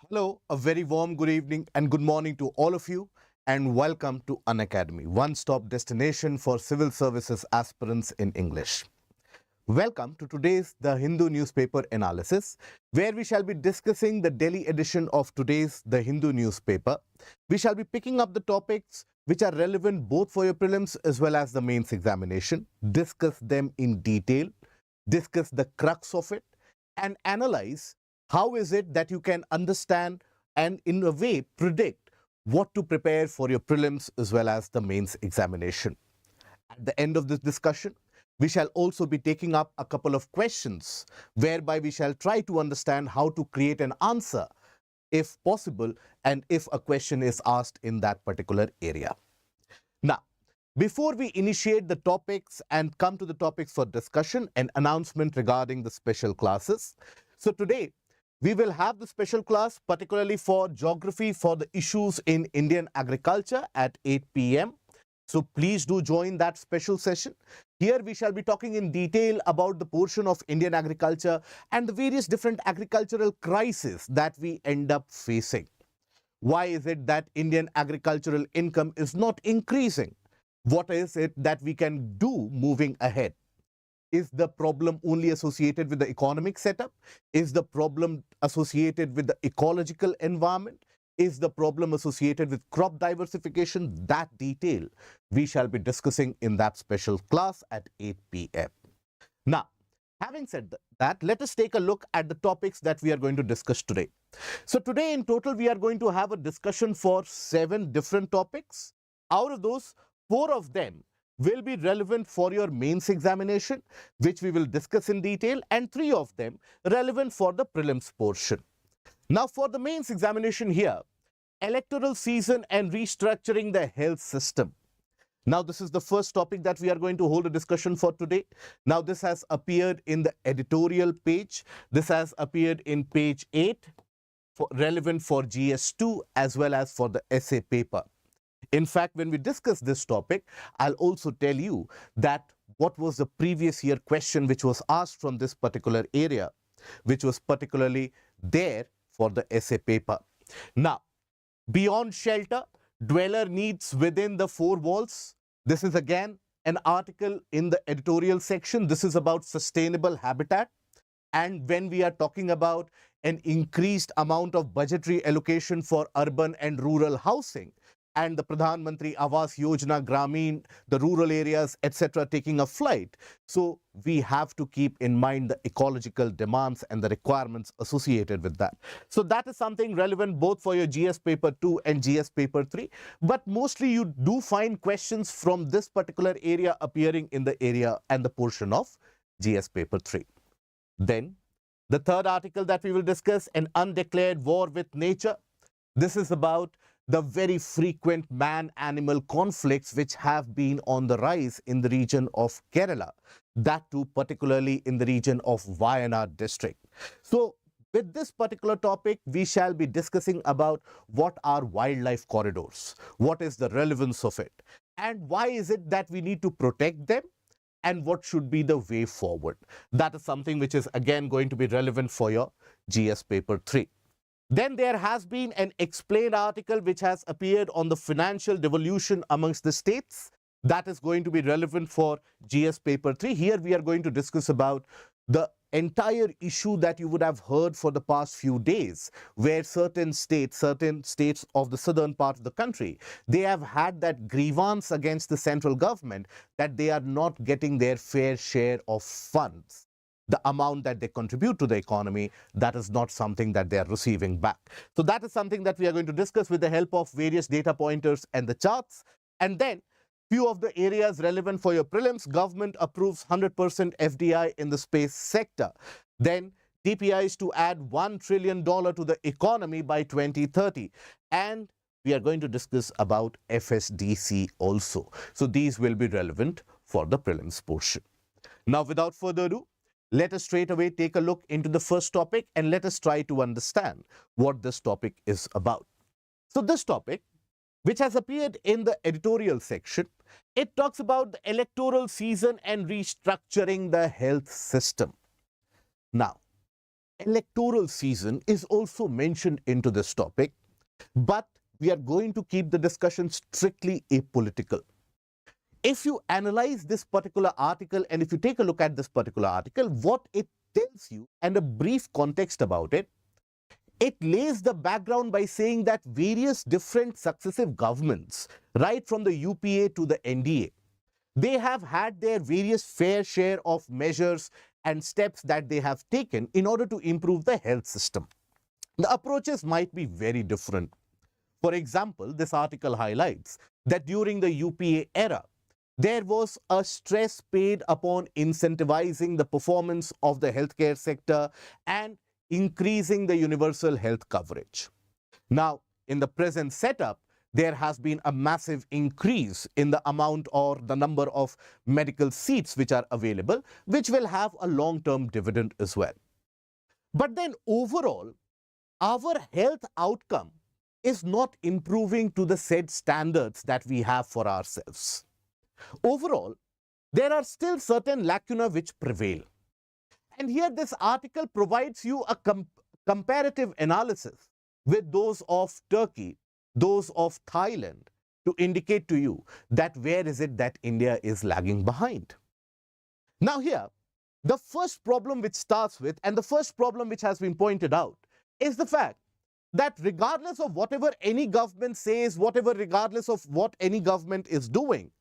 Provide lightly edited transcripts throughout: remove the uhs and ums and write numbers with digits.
Hello, a very warm good evening and good morning to all of you, and welcome to Unacademy, one-stop destination for civil services aspirants in English. Welcome to today's The Hindu newspaper analysis, where we shall be discussing the Delhi edition of today's The Hindu newspaper. We shall be picking up the topics which are relevant both for your prelims as well as the mains examination, discuss them in detail, discuss the crux of it, and analyze how is it that you can understand and in a way predict what to prepare for your prelims as well as the mains examination. At the end of this discussion, we shall also be taking up a couple of questions whereby we shall try to understand how to create an answer if possible and if a question is asked in that particular area. Now, before we initiate the topics and come to the topics for discussion, an announcement regarding the special classes. So today, we will have the special class particularly for geography for the issues in Indian agriculture at 8 p.m. So please do join that special session. Here we shall be talking in detail about the portion of Indian agriculture and the various different agricultural crises that we end up facing. Why is it that Indian agricultural income is not increasing? What is it that we can do moving ahead? Is the problem only associated with the economic setup? Is the problem associated with the ecological environment? Is the problem associated with crop diversification? That detail we shall be discussing in that special class at 8 p.m. Now, having said that, let us take a look at the topics that we are going to discuss today. So today in total, we are going to have a discussion for 7 different topics. Out of those, 4 of them will be relevant for your mains examination, which we will discuss in detail, and 3 of them relevant for the prelims portion. Now, for the mains examination here, electoral season and restructuring the health system. Now, this is the first topic that we are going to hold a discussion for today. Now, this has appeared in the editorial page. This has appeared in page 8, relevant for GS2 as well as for the essay paper. In fact, when we discuss this topic, I'll also tell you that what was the previous year question which was asked from this particular area, which was particularly there for the essay paper. Now, beyond shelter, dweller needs within the 4 walls. This is again an article in the editorial section. This is about sustainable habitat. And when we are talking about an increased amount of budgetary allocation for urban and rural housing, and the Pradhan Mantri Awas Yojana, Grameen, the rural areas, etc. taking a flight. So we have to keep in mind the ecological demands and the requirements associated with that. So that is something relevant both for your GS paper 2 and GS paper 3. But mostly you do find questions from this particular area appearing in the area and the portion of GS paper 3. Then the third article that we will discuss, an undeclared war with nature. This is about the very frequent man-animal conflicts which have been on the rise in the region of Kerala, that too particularly in the region of Wayanad district. So with this particular topic, we shall be discussing about what are wildlife corridors, what is the relevance of it, and why is it that we need to protect them, and what should be the way forward. That is something which is again going to be relevant for your GS paper 3. Then there has been an explained article which has appeared on the financial devolution amongst the states. That is going to be relevant for GS paper 3. Here we are going to discuss about the entire issue that you would have heard for the past few days, where certain states of the southern part of the country, they have had that grievance against the central government that they are not getting their fair share of funds. The amount that they contribute to the economy, that is not something that they are receiving back. So that is something that we are going to discuss with the help of various data pointers and the charts. And then few of the areas relevant for your prelims, government approves 100% FDI in the space sector. Then DPIs to add $1 trillion to the economy by 2030. And we are going to discuss about FSDC also. So these will be relevant for the prelims portion. Now, without further ado, let us straight away take a look into the first topic and let us try to understand what this topic is about. So this topic, which has appeared in the editorial section, it talks about the electoral season and restructuring the health system. Now, electoral season is also mentioned into this topic, but we are going to keep the discussion strictly apolitical. If you analyze this particular article and if you take a look at this particular article, what it tells you and a brief context about it, it lays the background by saying that various different successive governments, right from the UPA to the NDA, they have had their various fair share of measures and steps that they have taken in order to improve the health system. The approaches might be very different. For example, this article highlights that during the UPA era, there was a stress paid upon incentivizing the performance of the healthcare sector and increasing the universal health coverage. Now, in the present setup, there has been a massive increase in the amount or the number of medical seats which are available, which will have a long-term dividend as well. But then overall, our health outcome is not improving to the said standards that we have for ourselves. Overall, there are still certain lacunae which prevail. And here this article provides you a comparative analysis with those of Turkey, those of Thailand, to indicate to you that where is it that India is lagging behind. Now here, the first problem which starts with, and the first problem which has been pointed out, is the fact that regardless of whatever any government says, regardless of what any government is doing,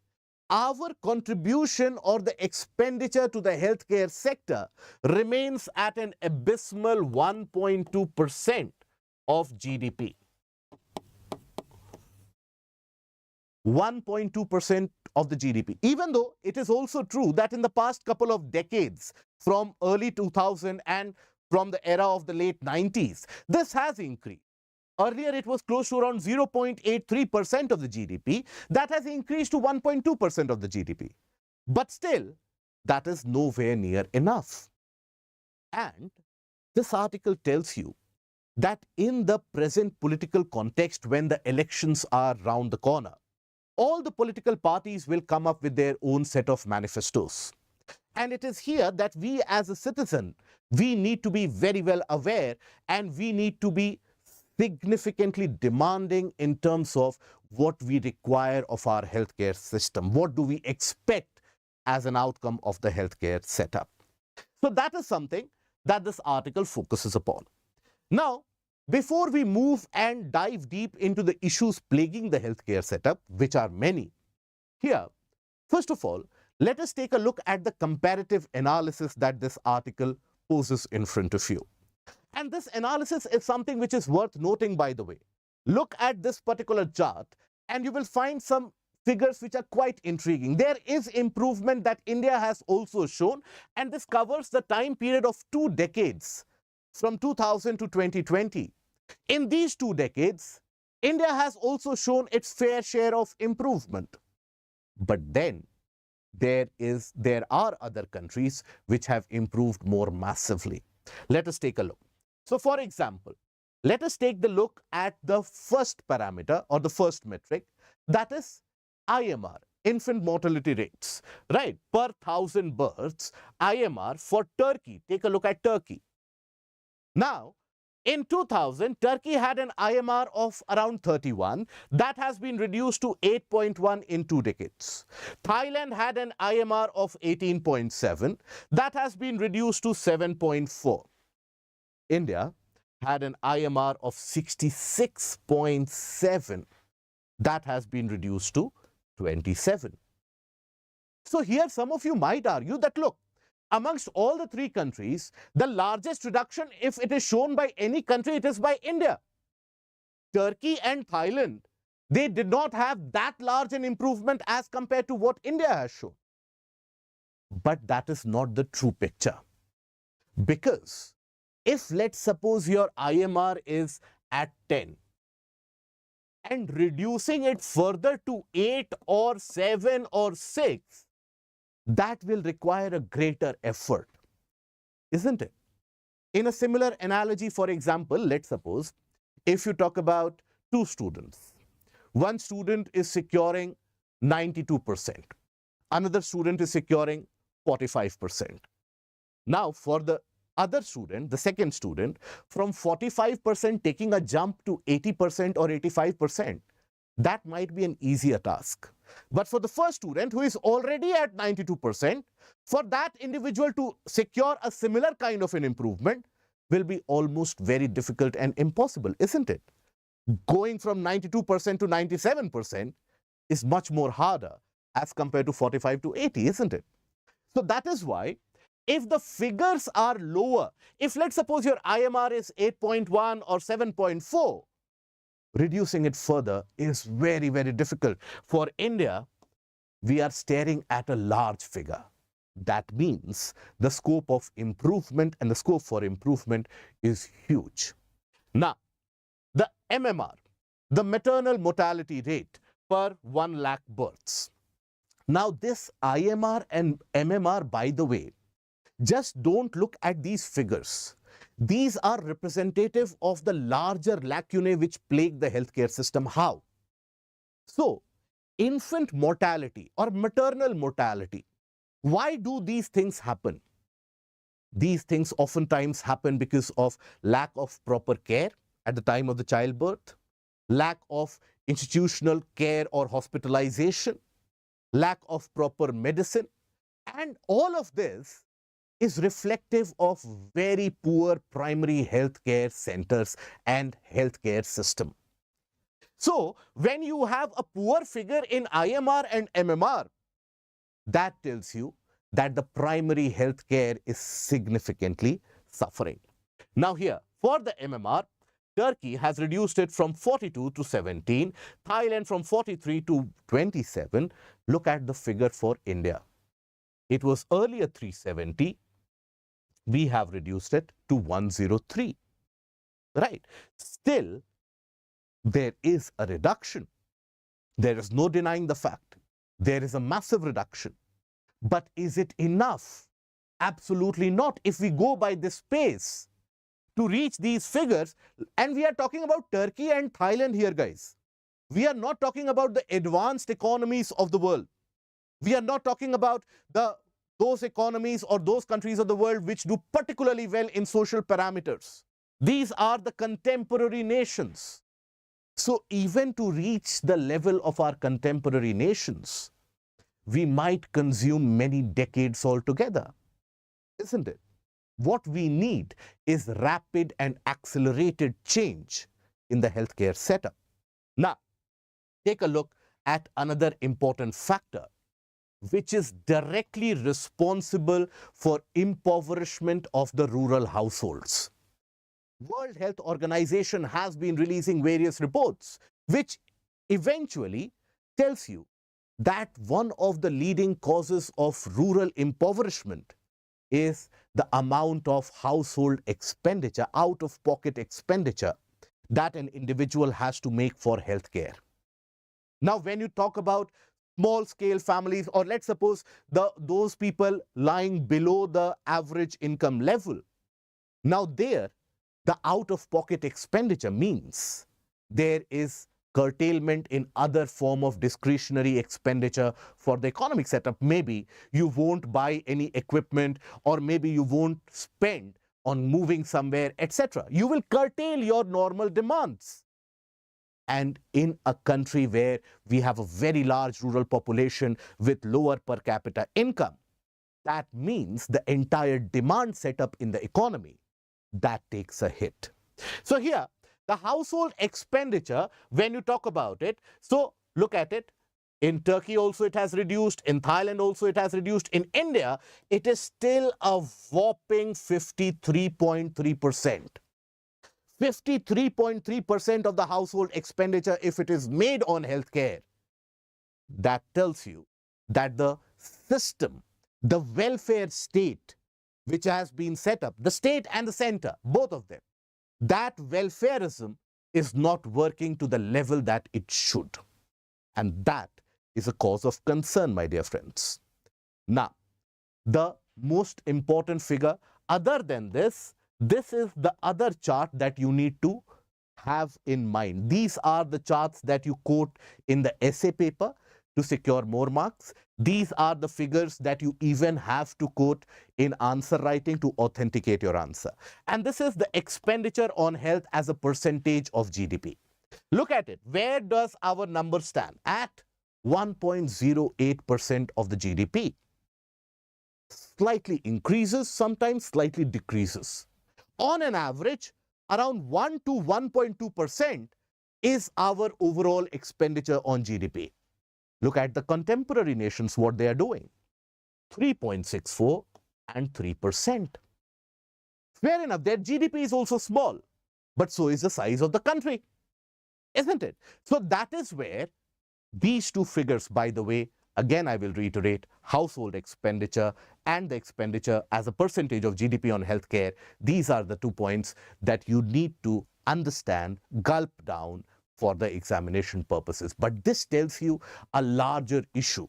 our contribution or the expenditure to the healthcare sector remains at an abysmal 1.2% of GDP. 1.2% of the GDP. Even though it is also true that in the past couple of decades, from early 2000 and from the era of the late 90s, this has increased. Earlier, it was close to around 0.83% of the GDP. That has increased to 1.2% of the GDP. But still, that is nowhere near enough. And this article tells you that in the present political context, when the elections are round the corner, all the political parties will come up with their own set of manifestos. And it is here that we as a citizen, we need to be very well aware and we need to be significantly demanding in terms of what we require of our healthcare system. What do we expect as an outcome of the healthcare setup? So that is something that this article focuses upon. Now, before we move and dive deep into the issues plaguing the healthcare setup, which are many, here, first of all, let us take a look at the comparative analysis that this article poses in front of you. And this analysis is something which is worth noting, by the way. Look at this particular chart and you will find some figures which are quite intriguing. There is improvement that India has also shown, and this covers the time period of 2 decades, from 2000 to 2020. In these 2 decades, India has also shown its fair share of improvement. But then there are other countries which have improved more massively. Let us take a look. So, for example, let us take the look at the first parameter or the first metric, that is IMR, infant mortality rates, right? Per 1,000 births, IMR for Turkey. Take a look at Turkey. Now, in 2000, Turkey had an IMR of around 31. That has been reduced to 8.1 in 2 decades. Thailand had an IMR of 18.7. That has been reduced to 7.4. India had an IMR of 66.7. That has been reduced to 27. So here some of you might argue that, look, amongst all the 3 countries, the largest reduction, if it is shown by any country, it is by India. Turkey and Thailand, they did not have that large an improvement as compared to what India has shown. But that is not the true picture. Because if, let's suppose, your IMR is at 10 and reducing it further to 8 or 7 or 6, that will require a greater effort, isn't it? In a similar analogy, for example, let's suppose if you talk about 2 students, one student is securing 92%, another student is securing 45%. Now, for the other student, the second student, from 45% taking a jump to 80% or 85%, that might be an easier task. But for the first student who is already at 92%, for that individual to secure a similar kind of an improvement will be almost very difficult and impossible, isn't it? Going from 92% to 97% is much more harder as compared to 45 to 80, isn't it? So that is why if the figures are lower, if let's suppose your IMR is 8.1 or 7.4, reducing it further is very, very difficult. For India, we are staring at a large figure. That means the scope of improvement and the scope for improvement is huge. Now, the MMR, the maternal mortality rate per 1 lakh births. Now, this IMR and MMR, by the way, just don't look at these figures. These are representative of the larger lacunae which plague the healthcare system. How? So, infant mortality or maternal mortality. Why do these things happen? These things oftentimes happen because of lack of proper care at the time of the childbirth, lack of institutional care or hospitalization, lack of proper medicine, and all of this is reflective of very poor primary healthcare centers and healthcare system. So, when you have a poor figure in IMR and MMR, that tells you that the primary healthcare is significantly suffering. Now here, for the MMR, Turkey has reduced it from 42 to 17, Thailand from 43 to 27. Look at the figure for India. It was earlier 370. We have reduced it to 103. Right? Still, there is a reduction. There is no denying the fact. There is a massive reduction. But is it enough? Absolutely not. If we go by this pace to reach these figures, and we are talking about Turkey and Thailand here, guys. We are not talking about the advanced economies of the world. We are not talking about those economies or those countries of the world which do particularly well in social parameters. These are the contemporary nations. So even to reach the level of our contemporary nations, we might consume many decades altogether, isn't it? What we need is rapid and accelerated change in the healthcare setup. Now, take a look at another important factor, which is directly responsible for impoverishment of the rural households. World Health Organization has been releasing various reports, which eventually tells you that one of the leading causes of rural impoverishment is the amount of household expenditure, out-of-pocket expenditure that an individual has to make for healthcare. Now, when you talk about small-scale families, or let's suppose those people lying below the average income level, now there, the out-of-pocket expenditure means there is curtailment in other form of discretionary expenditure for the economic setup. Maybe you won't buy any equipment, or maybe you won't spend on moving somewhere, etc. You will curtail your normal demands. And in a country where we have a very large rural population with lower per capita income, that means the entire demand setup in the economy, that takes a hit. So here, the household expenditure, when you talk about it, so look at it. In Turkey also it has reduced. In Thailand also it has reduced. In India, it is still a whopping 53.3%. 53.3% of the household expenditure, if it is made on healthcare. That tells you that the system, the welfare state, which has been set up, the state and the center, both of them, that welfareism is not working to the level that it should. And that is a cause of concern, my dear friends. Now, the most important figure, other than this is the other chart that you need to have in mind. These are the charts that you quote in the essay paper. to secure more marks. These are the figures that you even have to quote in answer writing to authenticate your answer. And this is the expenditure on health as a percentage of GDP. Look at it. Where does our number stand? At 1.08% of the GDP. Slightly increases, sometimes slightly decreases. On an average, around 1 to 1.2% is our overall expenditure on GDP. Look at the contemporary nations, what they are doing. 3.64 and 3%. Fair enough, their GDP is also small, but so is the size of the country, isn't it? So that is where these two figures, by the way, again I will reiterate, household expenditure and the expenditure as a percentage of GDP on healthcare, these are the 2 points that you need to understand, gulp down for the examination purposes. But this tells you a larger issue.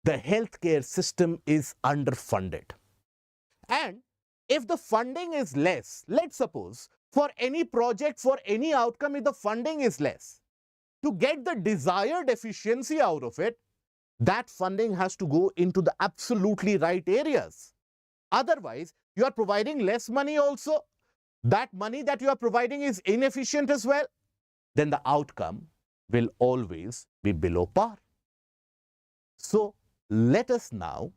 The healthcare system is underfunded. And if the funding is less, let's suppose for any project, for any outcome, if the funding is less, to get the desired efficiency out of it, that funding has to go into the absolutely right areas. Otherwise, you are providing less money also. That money that you are providing is inefficient as well. Then the outcome will always be below par. So let us now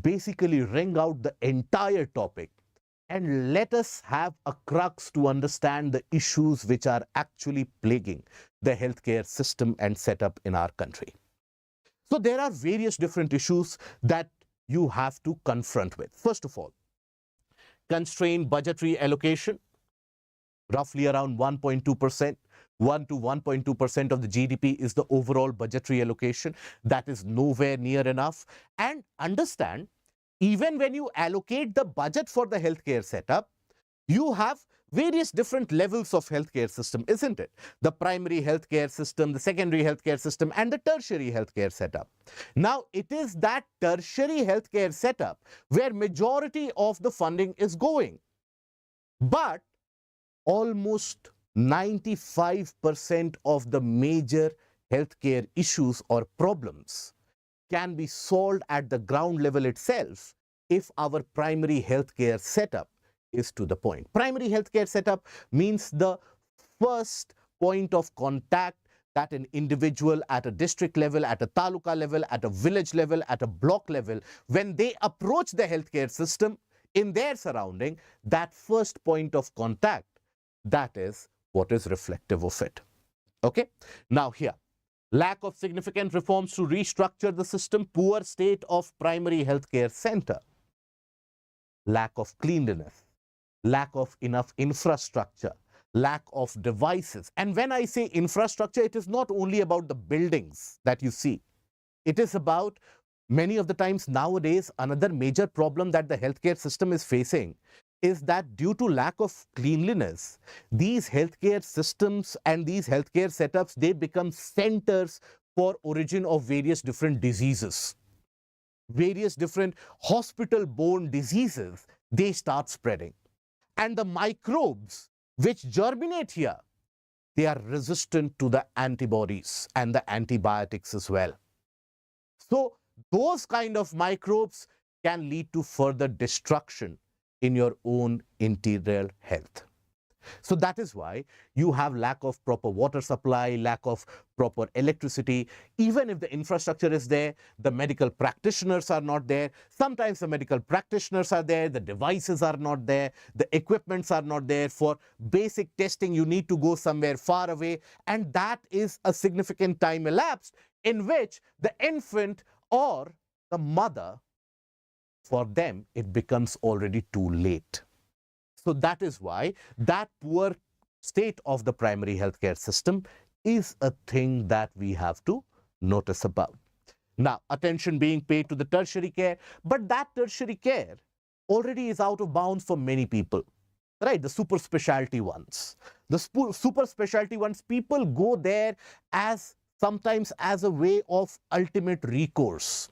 basically wring out the entire topic and let us have a crux to understand the issues which are actually plaguing the healthcare system and setup in our country. So there are various different issues that you have to confront with. First of all, constrained budgetary allocation, roughly around 1.2%. 1 to 1.2% of the GDP is the overall budgetary allocation. That is nowhere near enough. And understand, even when you allocate the budget for the healthcare setup, you have various different levels of healthcare system, isn't it? The primary healthcare system, the secondary healthcare system, and the tertiary healthcare setup. Now, it is that tertiary healthcare setup where majority of the funding is going. But almost 95% of the major healthcare issues or problems can be solved at the ground level itself if our primary healthcare setup is to the point. Primary healthcare setup means the first point of contact that an individual at a district level, at a taluka level, at a village level, at a block level, when they approach the healthcare system in their surrounding, that first point of contact, that is what is reflective of it. Okay? Now here, lack of significant reforms to restructure the system, poor state of primary healthcare center, lack of cleanliness, lack of enough infrastructure, lack of devices. And when I say infrastructure, it is not only about the buildings that you see. It is about many of the times nowadays, another major problem that the healthcare system is facing is that due to lack of cleanliness, these healthcare systems and these healthcare setups, they become centers for origin of various different diseases. Various different hospital-borne diseases, they start spreading. And the microbes which germinate here, they are resistant to the antibodies and the antibiotics as well. So those kind of microbes can lead to further destruction in your own interior health. So that is why you have lack of proper water supply, lack of proper electricity. Even if the infrastructure is there, the medical practitioners are not there. Sometimes the medical practitioners are there, the devices are not there, the equipments are not there. For basic testing, you need to go somewhere far away, and that is a significant time elapsed in which the infant or the mother, for them, it becomes already too late. So that is why that poor state of the primary healthcare system is a thing that we have to notice about. Now, attention being paid to the tertiary care, but that tertiary care already is out of bounds for many people, right? The super specialty ones. The super specialty ones, people go there as sometimes as a way of ultimate recourse.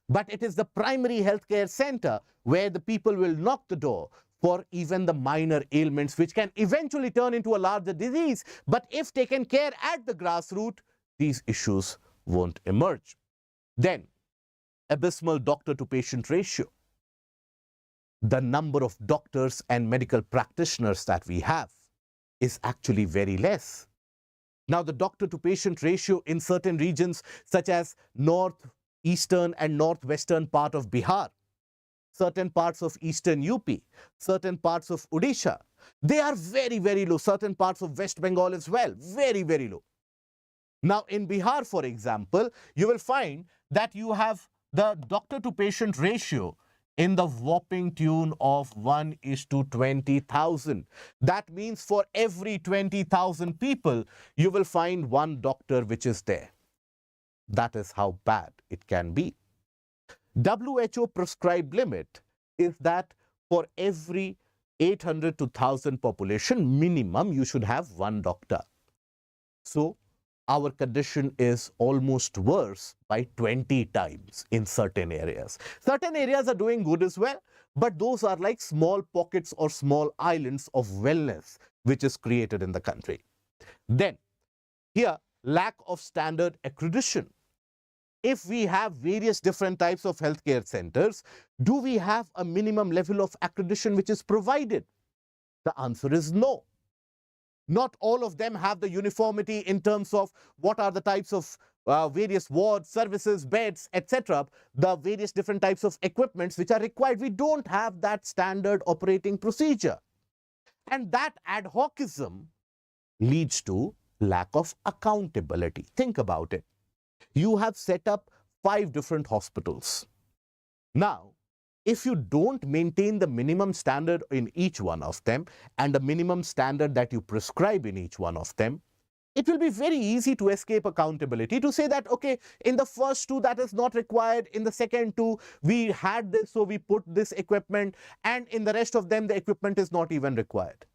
But it is the primary healthcare center where the people will knock the door for even the minor ailments which can eventually turn into a larger disease. But if taken care at the grassroots, these issues won't emerge. Then, abysmal doctor-to-patient ratio. The number of doctors and medical practitioners that we have is actually very less. Now, the doctor-to-patient ratio in certain regions such as northeastern and northwestern part of Bihar, certain parts of eastern UP, certain parts of Odisha, they are very, very low. Certain parts of West Bengal as well, very, very low. Now, in Bihar, for example, you will find that you have the doctor-to-patient ratio in the whopping tune of 1:20,000. That means for every 20,000 people, you will find one doctor which is there. That is how bad it can be. WHO prescribed limit is that for every 800 to 1,000 population, minimum you should have one doctor. So, our condition is almost worse by 20 times in certain areas. Certain areas are doing good as well, but those are like small pockets or small islands of wellness which is created in the country. Then, here, lack of standard accreditation. If we have various different types of healthcare centers, do we have a minimum level of accreditation which is provided? The answer is no. Not all of them have the uniformity in terms of what are the types of various wards, services, beds, etc. The various different types of equipments which are required. We don't have that standard operating procedure. And that ad hocism leads to lack of accountability. Think about it. You have set up 5 different hospitals. Now, if you don't maintain the minimum standard in each one of them and the minimum standard that you prescribe in each one of them, it will be very easy to escape accountability, to say that, okay, in the first 2 that is not required, in the second 2 we had this, so we put this equipment, and in the rest of them the equipment is not even required.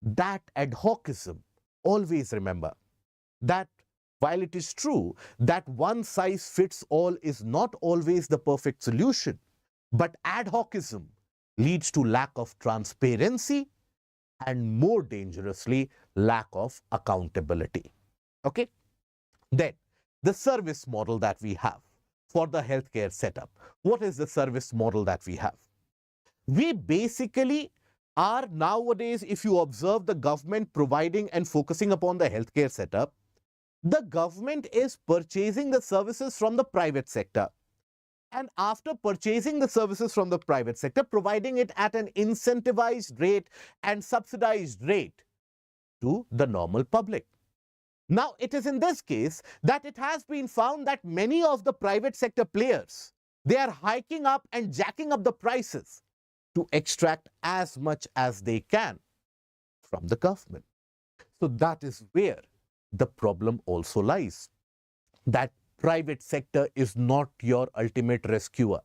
That ad hocism, always remember that while it is true that one size fits all is not always the perfect solution, but ad hocism leads to lack of transparency and, more dangerously, lack of accountability. Okay? Then, the service model that we have for the healthcare setup. What is the service model that we have? We basically are nowadays, if you observe the government providing and focusing upon the healthcare setup, the government is purchasing the services from the private sector. And after purchasing the services from the private sector, providing it at an incentivized rate and subsidized rate to the normal public. Now, it is in this case that it has been found that many of the private sector players, they are hiking up and jacking up the prices to extract as much as they can from the government. So that is where the problem also lies, that private sector is not your ultimate rescuer,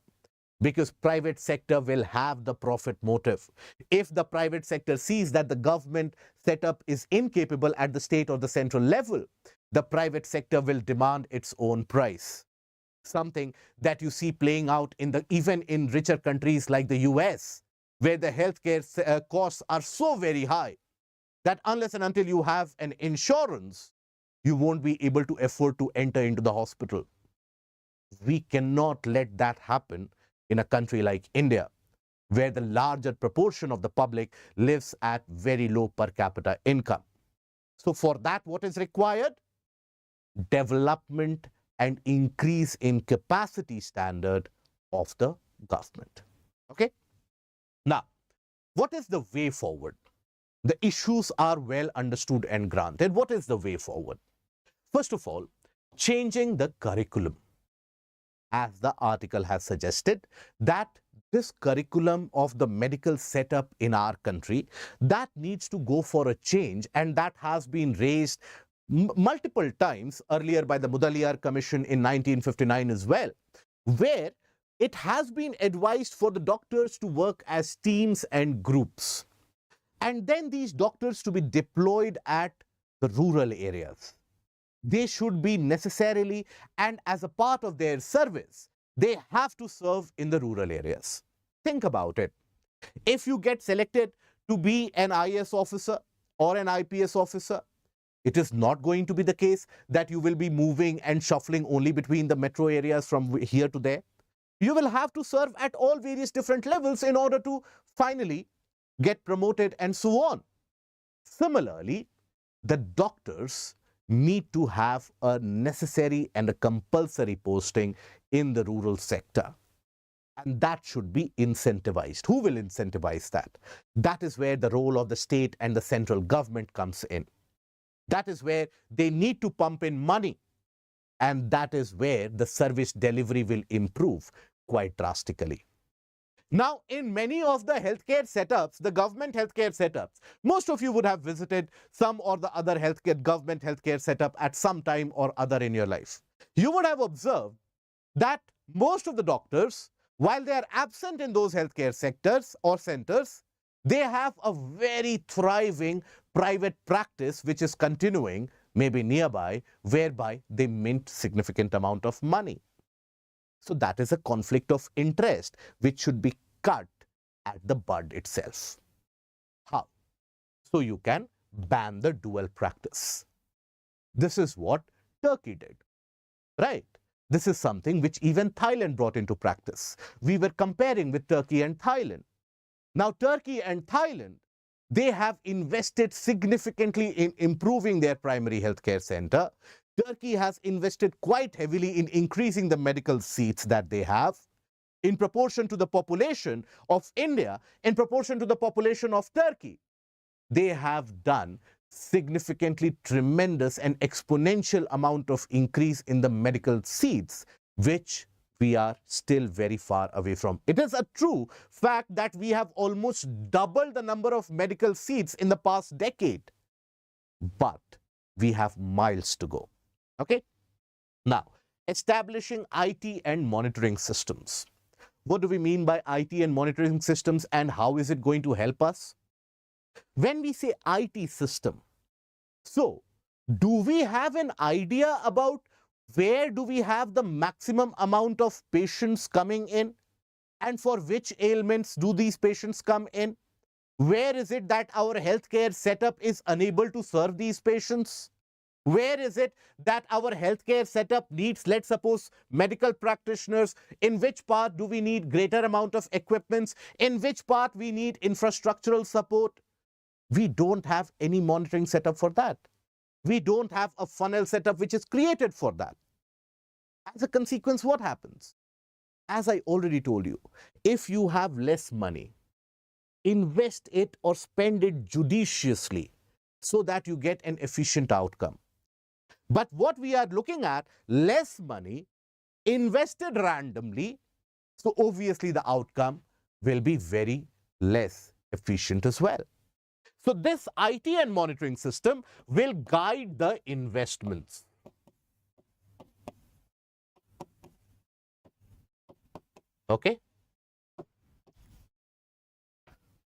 because private sector will have the profit motive. If the private sector sees that the government setup is incapable at the state or the central level, the private sector will demand its own price. Something that you see playing out even in richer countries like the US, where the healthcare costs are so very high that unless and until you have an insurance, you won't be able to afford to enter into the hospital. We cannot let that happen in a country like India, where the larger proportion of the public lives at very low per capita income. So for that, what is required? Development and increase in capacity standard of the government. Okay? Now, what is the way forward? The issues are well understood and granted. What is the way forward? First of all, changing the curriculum. As the article has suggested, that this curriculum of the medical setup in our country, that needs to go for a change, and that has been raised multiple times earlier by the Mudaliar Commission in 1959 as well, where it has been advised for the doctors to work as teams and groups, and then these doctors to be deployed at the rural areas. They should be necessarily, and as a part of their service, they have to serve in the rural areas. Think about it. If you get selected to be an IAS officer or an IPS officer, It is not going to be the case that you will be moving and shuffling only between the metro areas from here to there. You will have to serve at all various different levels in order to finally get promoted and so on. Similarly, the doctors need to have a necessary and a compulsory posting in the rural sector. And that should be incentivized. Who will incentivize that? That is where the role of the state and the central government comes in. That is where they need to pump in money. And that is where the service delivery will improve quite drastically. Now, in many of the healthcare setups, the government healthcare setups, most of you would have visited some or the other government healthcare setup at some time or other in your life. You would have observed that most of the doctors, while they are absent in those healthcare sectors or centers, they have a very thriving private practice which is continuing, maybe nearby, whereby they mint significant amount of money. So that is a conflict of interest which should be cut at the bud itself. How? So you can ban the dual practice. This is what Turkey did, right? This is something which even Thailand brought into practice. We were comparing with Turkey and Thailand. Now, Turkey and Thailand, they have invested significantly in improving their primary healthcare center. Turkey has invested quite heavily in increasing the medical seats that they have in proportion to the population of India, in proportion to the population of Turkey. They have done significantly tremendous and exponential amount of increase in the medical seats, which we are still very far away from. It is a true fact that we have almost doubled the number of medical seats in the past decade, but we have miles to go. Okay? Now, establishing IT and monitoring systems. What do we mean by IT and monitoring systems, and how is it going to help us? When we say IT system, so do we have an idea about where do we have the maximum amount of patients coming in, and for which ailments do these patients come in? Where is it that our healthcare setup is unable to serve these patients? Where is it that our healthcare setup needs, let's suppose, medical practitioners? In which part do we need greater amount of equipments? In which part we need infrastructural support? We don't have any monitoring setup for that. We don't have a funnel setup which is created for that. As a consequence, what happens? As I already told you, if you have less money, invest it or spend it judiciously so that you get an efficient outcome. But what we are looking at, less money invested randomly, so obviously the outcome will be very less efficient as well. So this IT and monitoring system will guide the investments. Okay?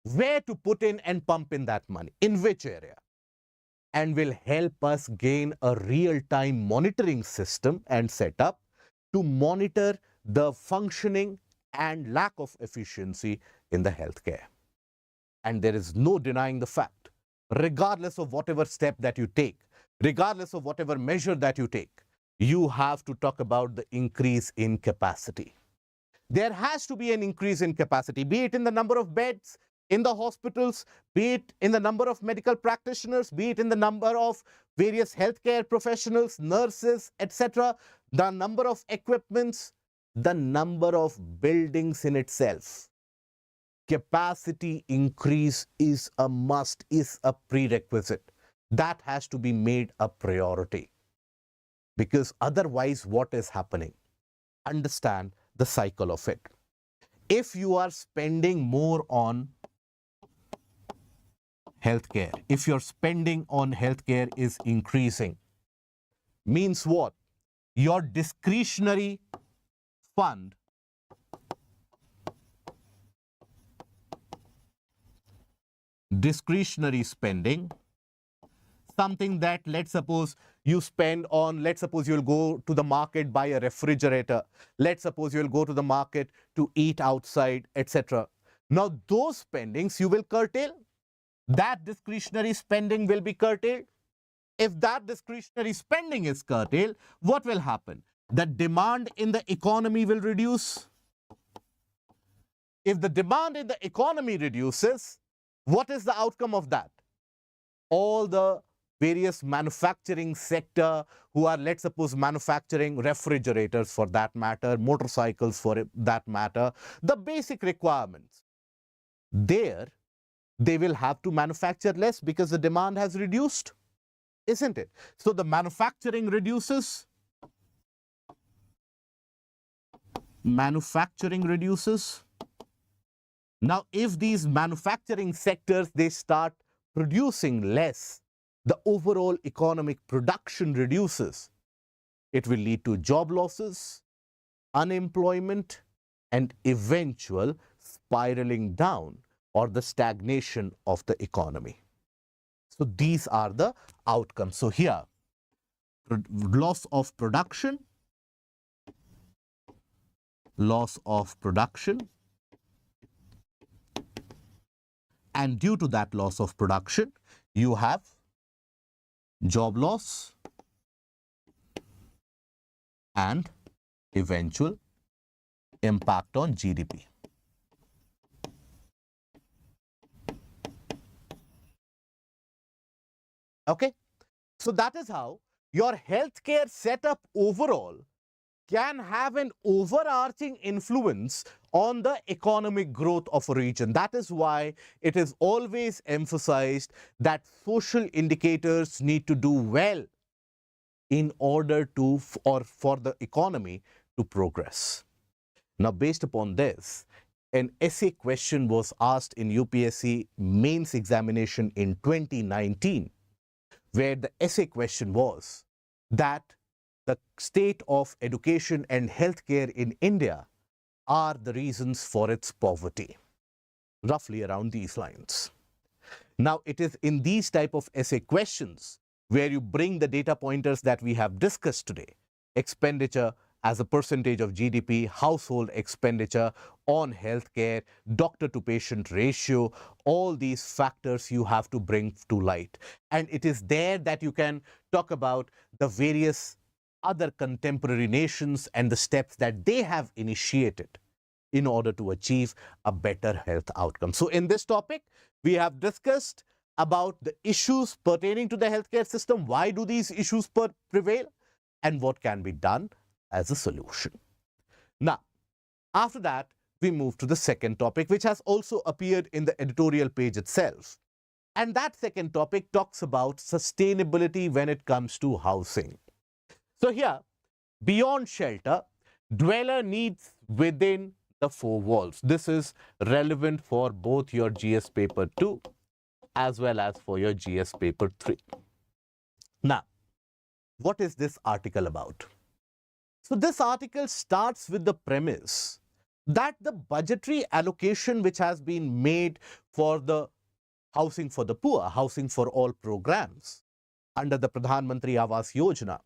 Where to put in and pump in that money, in which area, and will help us gain a real-time monitoring system and setup to monitor the functioning and lack of efficiency in the healthcare. And there is no denying the fact, regardless of whatever step that you take, regardless of whatever measure that you take, you have to talk about the increase in capacity. There has to be an increase in capacity, be it in the number of beds in the hospitals, be it in the number of medical practitioners, be it in the number of various healthcare professionals, nurses, etc., the number of equipments, the number of buildings in itself. Capacity increase is a must, is a prerequisite. That has to be made a priority. Because otherwise, what is happening? Understand the cycle of it. If you are spending more on healthcare, if your spending on healthcare is increasing, means what? Your discretionary fund discretionary spending, something that, let's suppose, you spend on, let's suppose you'll go to the market, buy a refrigerator, let's suppose you'll go to the market to eat outside, etc. Now those spendings you will curtail, that discretionary spending will be curtailed. If that discretionary spending is curtailed, what will happen? The demand in the economy will reduce. If the demand in the economy reduces, what is the outcome of that? All the various manufacturing sector who are, let's suppose, manufacturing refrigerators for that matter, motorcycles for that matter, the basic requirements, there they will have to manufacture less because the demand has reduced, isn't it? So the manufacturing reduces. Manufacturing reduces. Now, if these manufacturing sectors, they start producing less, the overall economic production reduces. It will lead to job losses, unemployment, and eventual spiraling down or the stagnation of the economy. So these are the outcomes. So here, loss of production, and due to that loss of production, you have job loss and eventual impact on GDP. Okay, so that is how your healthcare setup overall can have an overarching influence on the economic growth of a region. That is why it is always emphasized that social indicators need to do well in order to, or for the economy to progress. Now, based upon this, an essay question was asked in UPSC mains examination in 2019, where the essay question was that the state of education and healthcare in India are the reasons for its poverty. Roughly around these lines. Now, it is in these type of essay questions where you bring the data pointers that we have discussed today. Expenditure as a percentage of GDP, household expenditure on healthcare, doctor to patient ratio, all these factors you have to bring to light. And it is there that you can talk about the various other contemporary nations and the steps that they have initiated in order to achieve a better health outcome. So in this topic, we have discussed about the issues pertaining to the healthcare system. Why do these issues prevail? And what can be done as a solution? Now, after that, we move to the second topic, which has also appeared in the editorial page itself. And that second topic talks about sustainability when it comes to housing. So here, beyond shelter, dweller needs within the four walls. This is relevant for both your GS paper 2 as well as for your GS paper 3. Now, what is this article about? So this article starts with the premise that the budgetary allocation which has been made for the housing for the poor, housing for all programs under the Pradhan Mantri Awas Yojana,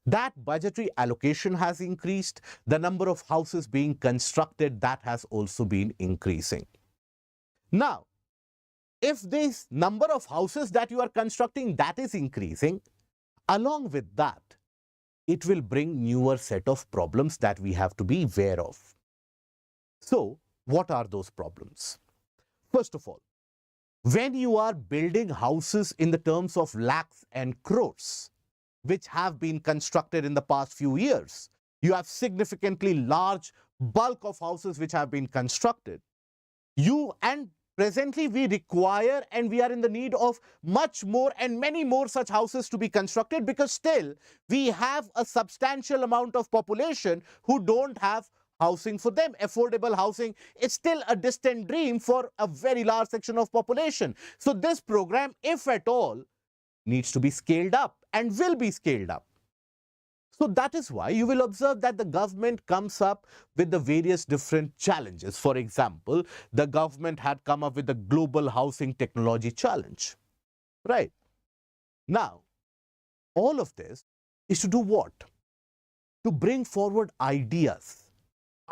that budgetary allocation has increased. The number of houses being constructed, that has also been increasing. Now, if this number of houses that you are constructing, that is increasing, along with that, it will bring newer set of problems that we have to be aware of. So, what are those problems? First of all, when you are building houses in the terms of lakhs and crores, which have been constructed in the past few years, you have significantly large bulk of houses which have been constructed. And presently we require and we are in the need of much more and many more such houses to be constructed, because still we have a substantial amount of population who don't have housing for them. Affordable housing is still a distant dream for a very large section of population. So this program, if at all, needs to be scaled up and will be scaled up. So that is why you will observe that the government comes up with the various different challenges. For example, the government had come up with the Global Housing Technology Challenge. Right. Now, all of this is to do what? To bring forward ideas.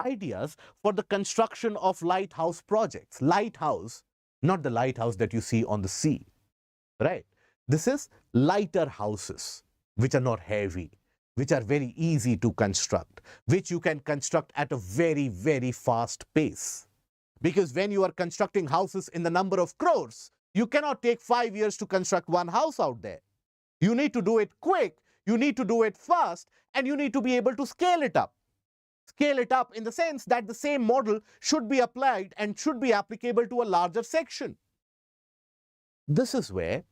Ideas for the construction of lighthouse projects. Lighthouse, not the lighthouse that you see on the sea. Right. This is lighter houses, which are not heavy, which are very easy to construct, which you can construct at a very, very fast pace. Because when you are constructing houses in the number of crores, you cannot take 5 years to construct one house out there. You need to do it quick, you need to do it fast, and you need to be able to scale it up. Scale it up in the sense that the same model should be applied and should be applicable to a larger section. This is where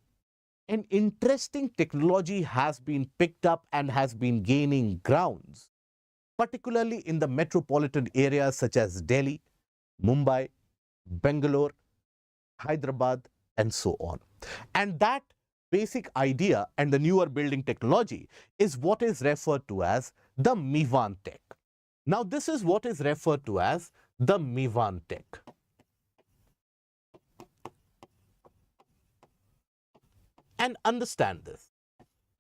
an interesting technology has been picked up and has been gaining grounds, particularly in the metropolitan areas such as Delhi, Mumbai, Bangalore, Hyderabad, and so on. And that basic idea and the newer building technology is what is referred to as the Mivan tech. Now, this is what is referred to as the Mivan tech. And understand this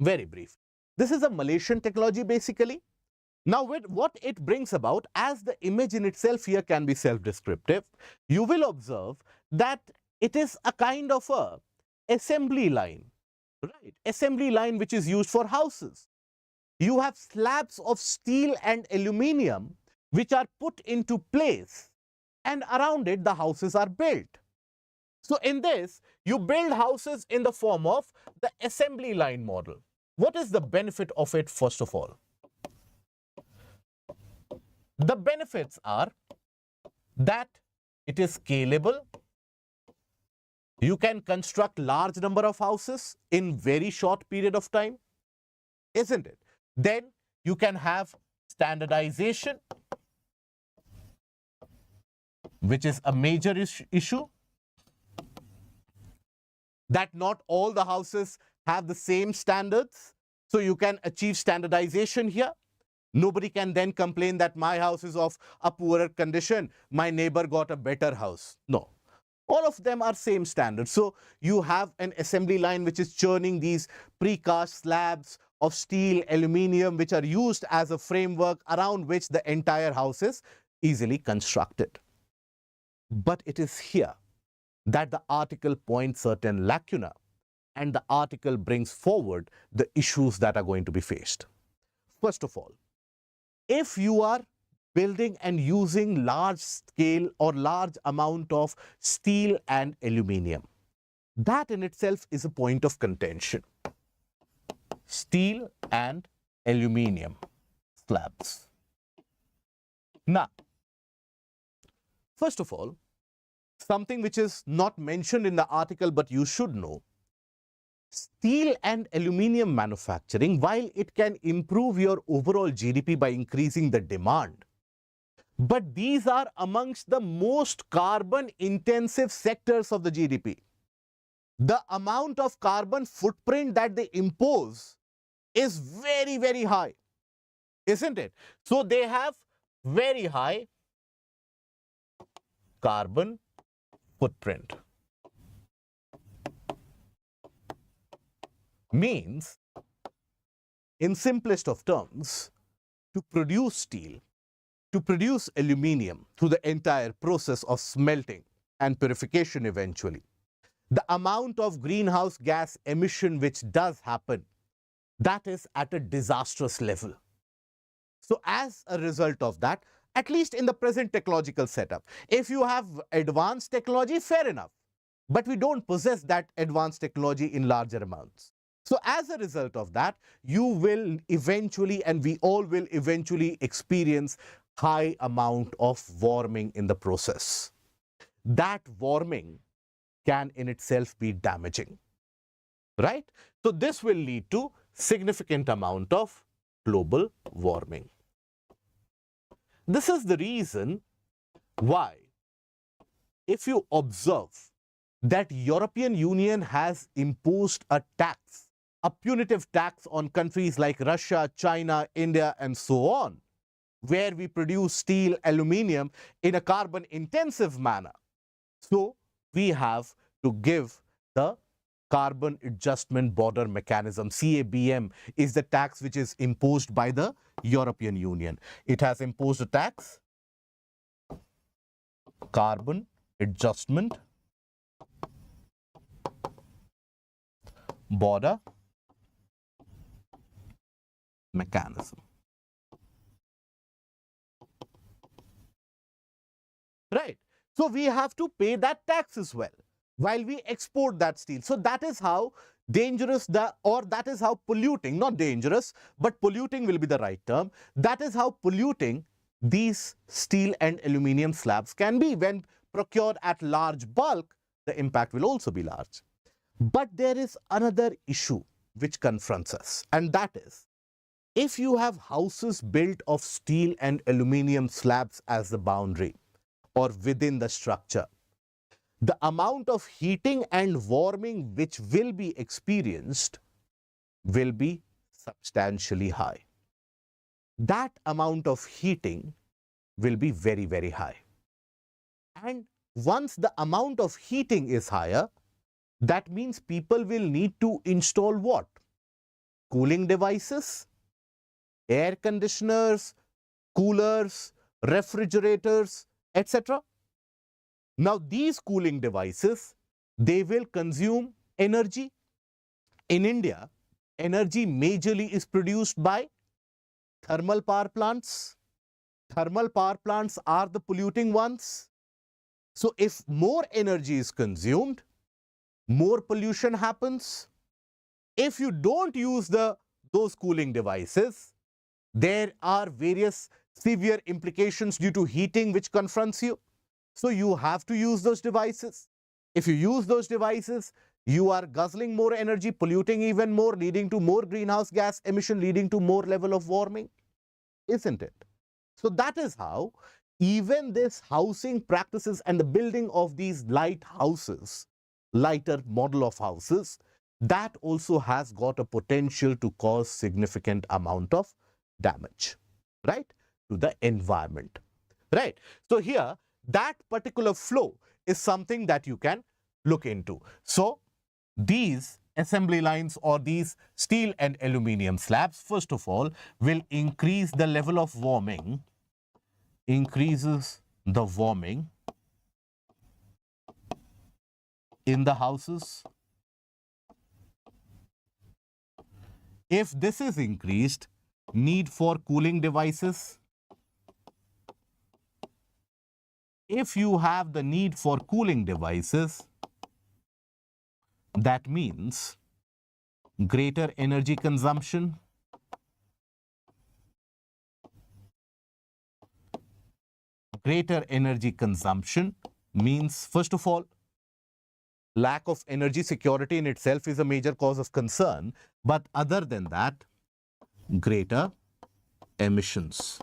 very brief. This is a Malaysian technology basically. Now, with what it brings about, as the image in itself here can be self-descriptive, you will observe that it is a kind of a assembly line, right? Assembly line which is used for houses. You have slabs of steel and aluminium which are put into place, and around it the houses are built. So in this, you build houses in the form of the assembly line model. What is the benefit of it, first of all? The benefits are that it is scalable. You can construct large number of houses in very short period of time, isn't it? Then you can have standardization, which is a major issue, that not all the houses have the same standards. So you can achieve standardization here. Nobody can then complain that my house is of a poorer condition, my neighbor got a better house. No, all of them are same standard. So you have an assembly line which is churning these precast slabs of steel, aluminium, which are used as a framework around which the entire house is easily constructed. But it is here that the article points certain lacuna, and the article brings forward the issues that are going to be faced. First of all, if you are building and using large scale or large amount of steel and aluminium, that in itself is a point of contention. Steel and aluminium slabs. Now, first of all, something which is not mentioned in the article but you should know, steel and aluminium manufacturing, while it can improve your overall GDP by increasing the demand, but these are amongst the most carbon intensive sectors of the GDP. The amount of carbon footprint that they impose is very, very high, isn't it? So they have very high carbon footprint. Means, in simplest of terms, to produce steel, to produce aluminium through the entire process of smelting and purification eventually, the amount of greenhouse gas emission which does happen, that is at a disastrous level. So as a result of that, at least in the present technological setup, if you have advanced technology, fair enough, but we don't possess that advanced technology in larger amounts. So as a result of that, you will eventually, and we all will eventually experience high amount of warming in the process. That warming can in itself be damaging, right? So this will lead to significant amount of global warming. This is the reason why, if you observe that European Union has imposed a tax, a punitive tax on countries like Russia, China, India, and so on, where we produce steel, aluminium in a carbon intensive manner. So we have to give the carbon adjustment border mechanism. CABM is the tax which is imposed by the European Union. It has imposed a tax, carbon adjustment border mechanism. Right. So we have to pay that tax as well while we export that steel. So that is how dangerous that is how polluting, not dangerous, but polluting will be the right term. That is how polluting these steel and aluminium slabs can be. When procured at large bulk, the impact will also be large. But there is another issue which confronts us, and that is, if you have houses built of steel and aluminium slabs as the boundary or within the structure, the amount of heating and warming which will be experienced will be substantially high. That amount of heating will be very, very high. And once the amount of heating is higher, that means people will need to install what? Cooling devices, air conditioners, coolers, refrigerators, etc. Now, these cooling devices, they will consume energy. In India, energy majorly is produced by thermal power plants. Thermal power plants are the polluting ones. So, if more energy is consumed, more pollution happens. If you don't use those cooling devices, there are various severe implications due to heating which confronts you. So you have to use those devices. If you use those devices, you are guzzling more energy, polluting even more, leading to more greenhouse gas emission, leading to more level of warming, isn't it? So that is how even this housing practices and the building of these light houses, lighter model of houses, that also has got a potential to cause significant amount of damage, right, to the environment, right? So here, that particular flow is something that you can look into. So these assembly lines or these steel and aluminium slabs, first of all, will increase the level of warming, increases the warming in the houses. If this is increased, need for cooling devices. If you have the need for cooling devices, that means greater energy consumption. Greater energy consumption means, first of all, lack of energy security in itself is a major cause of concern, but other than that, greater emissions.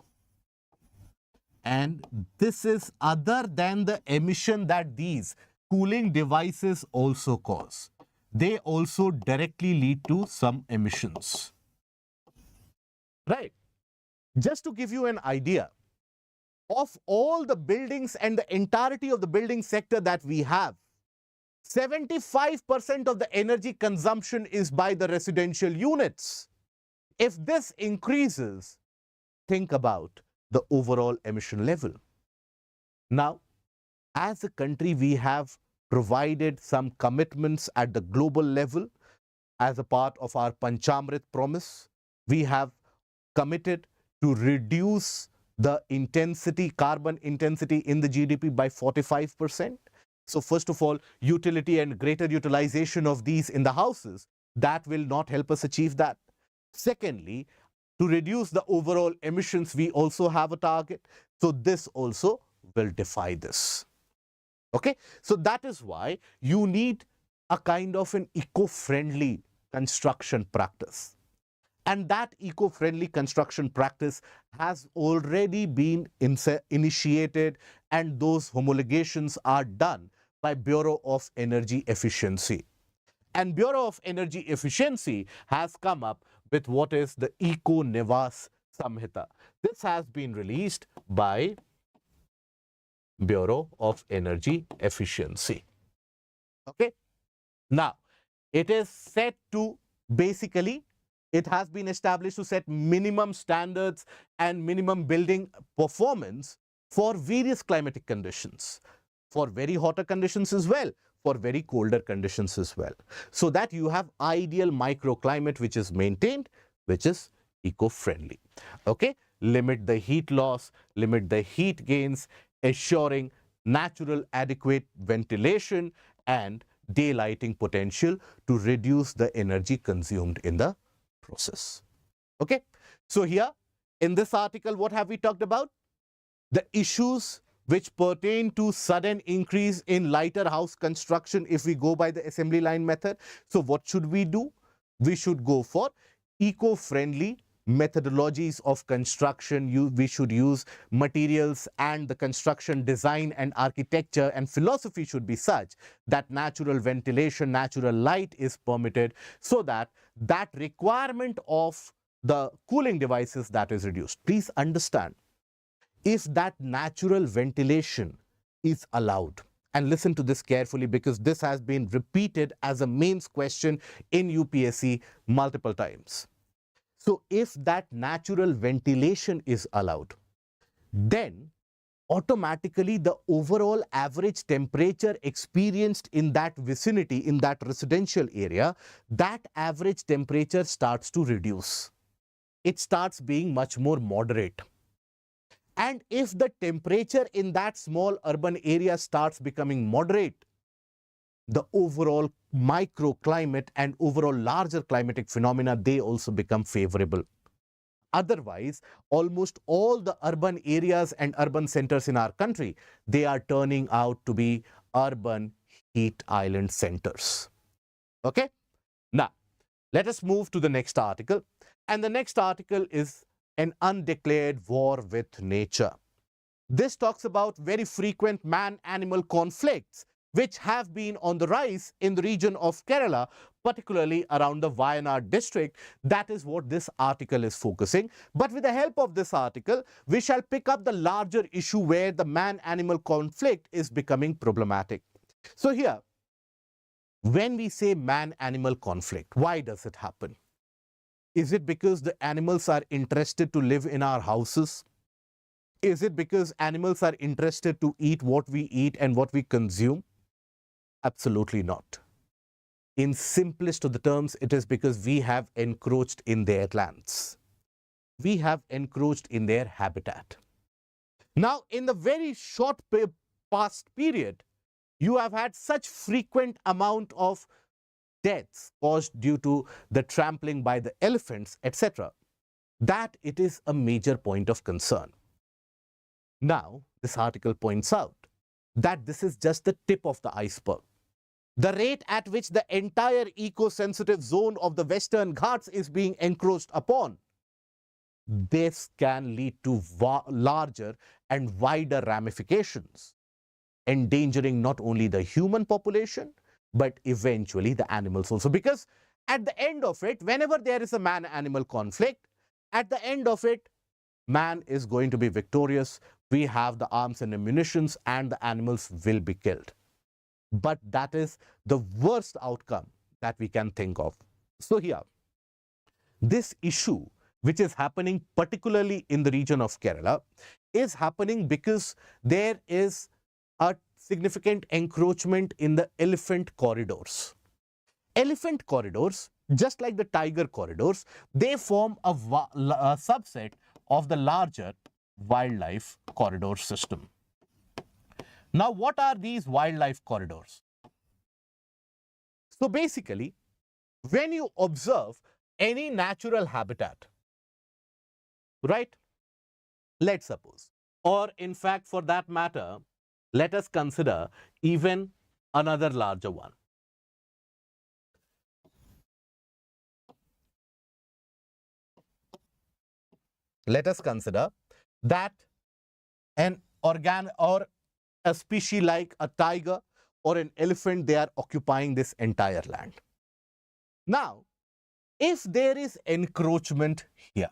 And this is other than the emission that these cooling devices also cause. They also directly lead to some emissions. Right. Just to give you an idea, of all the buildings and the entirety of the building sector that we have, 75% of the energy consumption is by the residential units. If this increases, think about the overall emission level. Now, as a country, we have provided some commitments at the global level as a part of our Panchamrit promise. We have committed to reduce the intensity, carbon intensity in the GDP by 45%. So first of all, utility and greater utilization of these in the houses, that will not help us achieve that. Secondly, to reduce the overall emissions, we also have a target. So this also will defy this. Okay, so that is why you need a kind of an eco-friendly construction practice. And that eco-friendly construction practice has already been initiated, and those homologations are done by Bureau of Energy Efficiency. And Bureau of Energy Efficiency has come up with what is the Eco Nivas Samhita. This has been released by Bureau of Energy Efficiency. Okay. Now, it is set to basically, it has been established to set minimum standards and minimum building performance for various climatic conditions, for very hotter conditions as well, for very colder conditions as well, so that you have ideal microclimate which is maintained, which is eco-friendly. Okay, limit the heat loss, limit the heat gains, assuring natural adequate ventilation and daylighting potential to reduce the energy consumed in the process. Okay, so here in this article, what have we talked about? The issues which pertain to sudden increase in lighter house construction if we go by the assembly line method. So what should we do? We should go for eco-friendly methodologies of construction. We should use materials, and the construction design and architecture and philosophy should be such that natural ventilation, natural light is permitted, so that that requirement of the cooling devices that is reduced. Please understand, if that natural ventilation is allowed, and listen to this carefully because this has been repeated as a mains question in UPSC multiple times. So if that natural ventilation is allowed, then automatically the overall average temperature experienced in that vicinity, in that residential area, that average temperature starts to reduce. It starts being much more moderate. And if the temperature in that small urban area starts becoming moderate, the overall microclimate and overall larger climatic phenomena, they also become favorable. Otherwise, almost all the urban areas and urban centers in our country, they are turning out to be urban heat island centers. Okay? Now, let us move to the next article. And the next article is an undeclared war with nature. This talks about very frequent man-animal conflicts which have been on the rise in the region of Kerala, particularly around the Wayanad district. That is what this article is focusing. But with the help of this article, we shall pick up the larger issue where the man-animal conflict is becoming problematic. So here, when we say man-animal conflict, why does it happen? Is it because the animals are interested to live in our houses? Is it because animals are interested to eat what we eat and what we consume? Absolutely not. In simplest of the terms, it is because we have encroached in their lands. We have encroached in their habitat. Now, in the very short past period, you have had such frequent amount of deaths caused due to the trampling by the elephants, etc., that it is a major point of concern. Now, this article points out that this is just the tip of the iceberg. The rate at which the entire eco-sensitive zone of the Western Ghats is being encroached upon, this can lead to larger and wider ramifications, endangering not only the human population, but eventually the animals also. Because at the end of it, whenever there is a man-animal conflict, at the end of it, man is going to be victorious. We have the arms and ammunitions and the animals will be killed. But that is the worst outcome that we can think of. So here, this issue which is happening particularly in the region of Kerala is happening because there is a significant encroachment in the elephant corridors. Elephant corridors, just like the tiger corridors, they form a subset of the larger wildlife corridor system. Now, what are these wildlife corridors? So basically, when you observe any natural habitat, right? Let's suppose, or in fact, for that matter, let us consider even another larger one. Let us consider that an organ or a species like a tiger or an elephant, they are occupying this entire land. Now, if there is encroachment here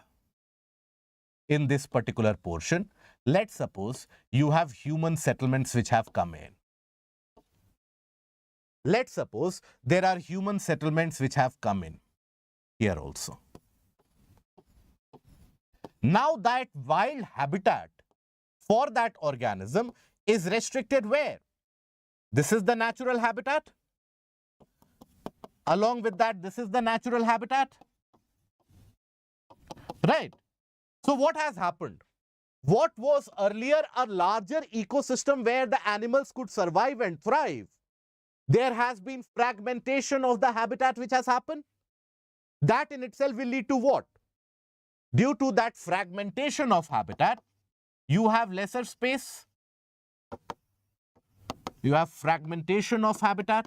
in this particular portion, let's suppose you have human settlements which have come in. Let's suppose there are human settlements which have come in here also. Now that wild habitat for that organism is restricted where? This is the natural habitat. Along with that, this is the natural habitat. Right. So what has happened? What was earlier a larger ecosystem where the animals could survive and thrive, there has been fragmentation of the habitat which has happened. That in itself will lead to what? Due to that fragmentation of habitat, you have lesser space. You have fragmentation of habitat.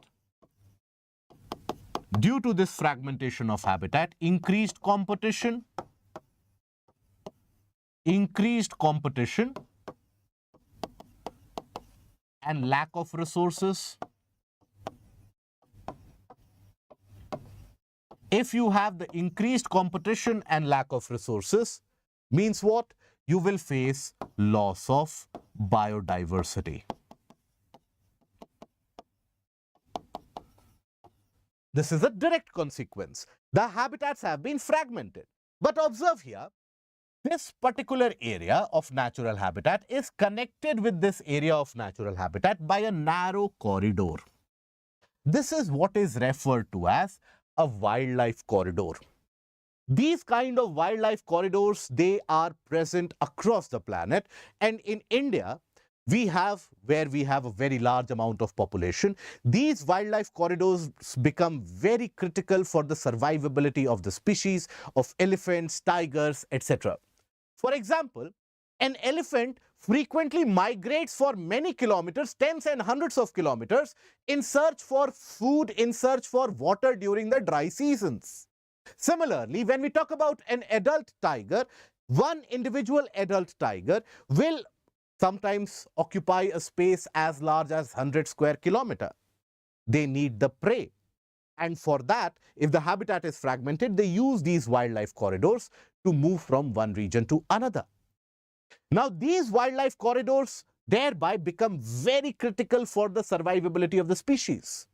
Due to this fragmentation of habitat, increased competition and lack of resources. If you have the increased competition and lack of resources, means what? You will face loss of biodiversity. This is a direct consequence. The habitats have been fragmented. But observe here, this particular area of natural habitat is connected with this area of natural habitat by a narrow corridor. This is what is referred to as a wildlife corridor. These kind of wildlife corridors, they are present across the planet, and in India, where we have a very large amount of population, these wildlife corridors become very critical for the survivability of the species of elephants, tigers, etc. For example, an elephant frequently migrates for many kilometers, tens and hundreds of kilometers, in search for food, in search for water during the dry seasons. Similarly, when we talk about an adult tiger, one individual adult tiger will sometimes occupy a space as large as 100 square kilometers. They need the prey. And for that, if the habitat is fragmented, they use these wildlife corridors to move from one region to another. Now, these wildlife corridors thereby become very critical for the survivability of the species.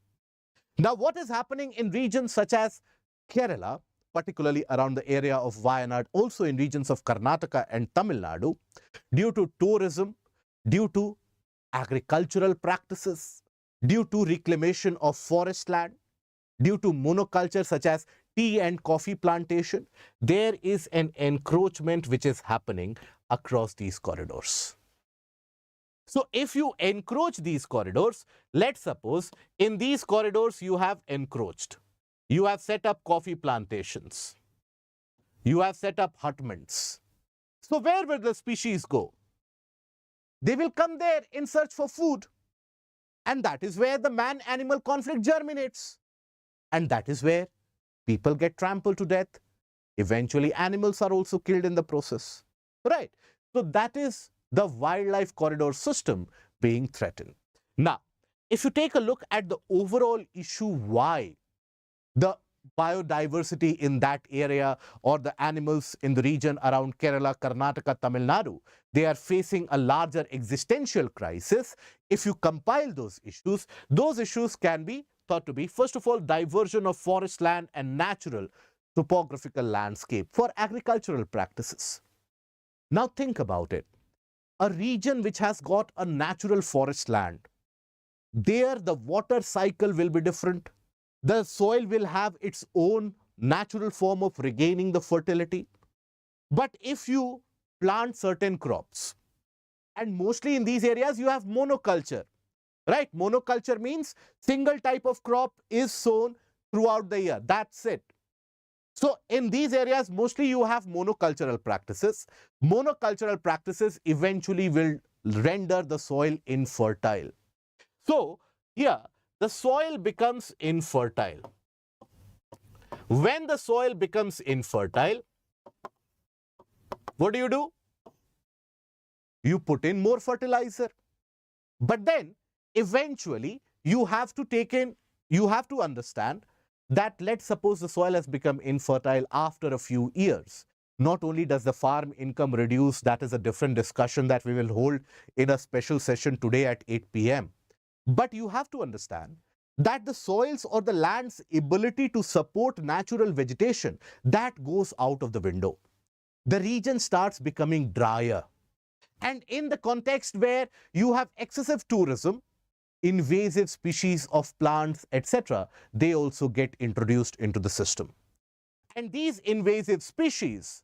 Now, what is happening in regions such as Kerala, particularly around the area of Wayanad, also in regions of Karnataka and Tamil Nadu, due to tourism, due to agricultural practices, due to reclamation of forest land, due to monoculture such as tea and coffee plantation, there is an encroachment which is happening across these corridors. So if you encroach these corridors, let's suppose in these corridors you have encroached. You have set up coffee plantations. You have set up hutments. So where will the species go? They will come there in search for food. And that is where the man-animal conflict germinates. And that is where people get trampled to death. Eventually, animals are also killed in the process. Right? So that is the wildlife corridor system being threatened. Now, if you take a look at the overall issue why the biodiversity in that area or the animals in the region around Kerala, Karnataka, Tamil Nadu, they are facing a larger existential crisis. If you compile those issues can be thought to be, first of all, diversion of forest land and natural topographical landscape for agricultural practices. Now think about it. A region which has got a natural forest land, there the water cycle will be different. The soil will have its own natural form of regaining the fertility. But if you plant certain crops, and mostly in these areas you have monoculture, right? Monoculture means single type of crop is sown throughout the year. That's it. So in these areas, mostly you have monocultural practices. Monocultural practices eventually will render the soil infertile. So here, the soil becomes infertile. When the soil becomes infertile, what do? You put in more fertilizer. But then eventually you have to understand that let's suppose the soil has become infertile after a few years. Not only does the farm income reduce, that is a different discussion that we will hold in a special session today at 8 p.m. But you have to understand that the soils or the land's ability to support natural vegetation, that goes out of the window. The region starts becoming drier. And in the context where you have excessive tourism, invasive species of plants, etc., they also get introduced into the system. And these invasive species,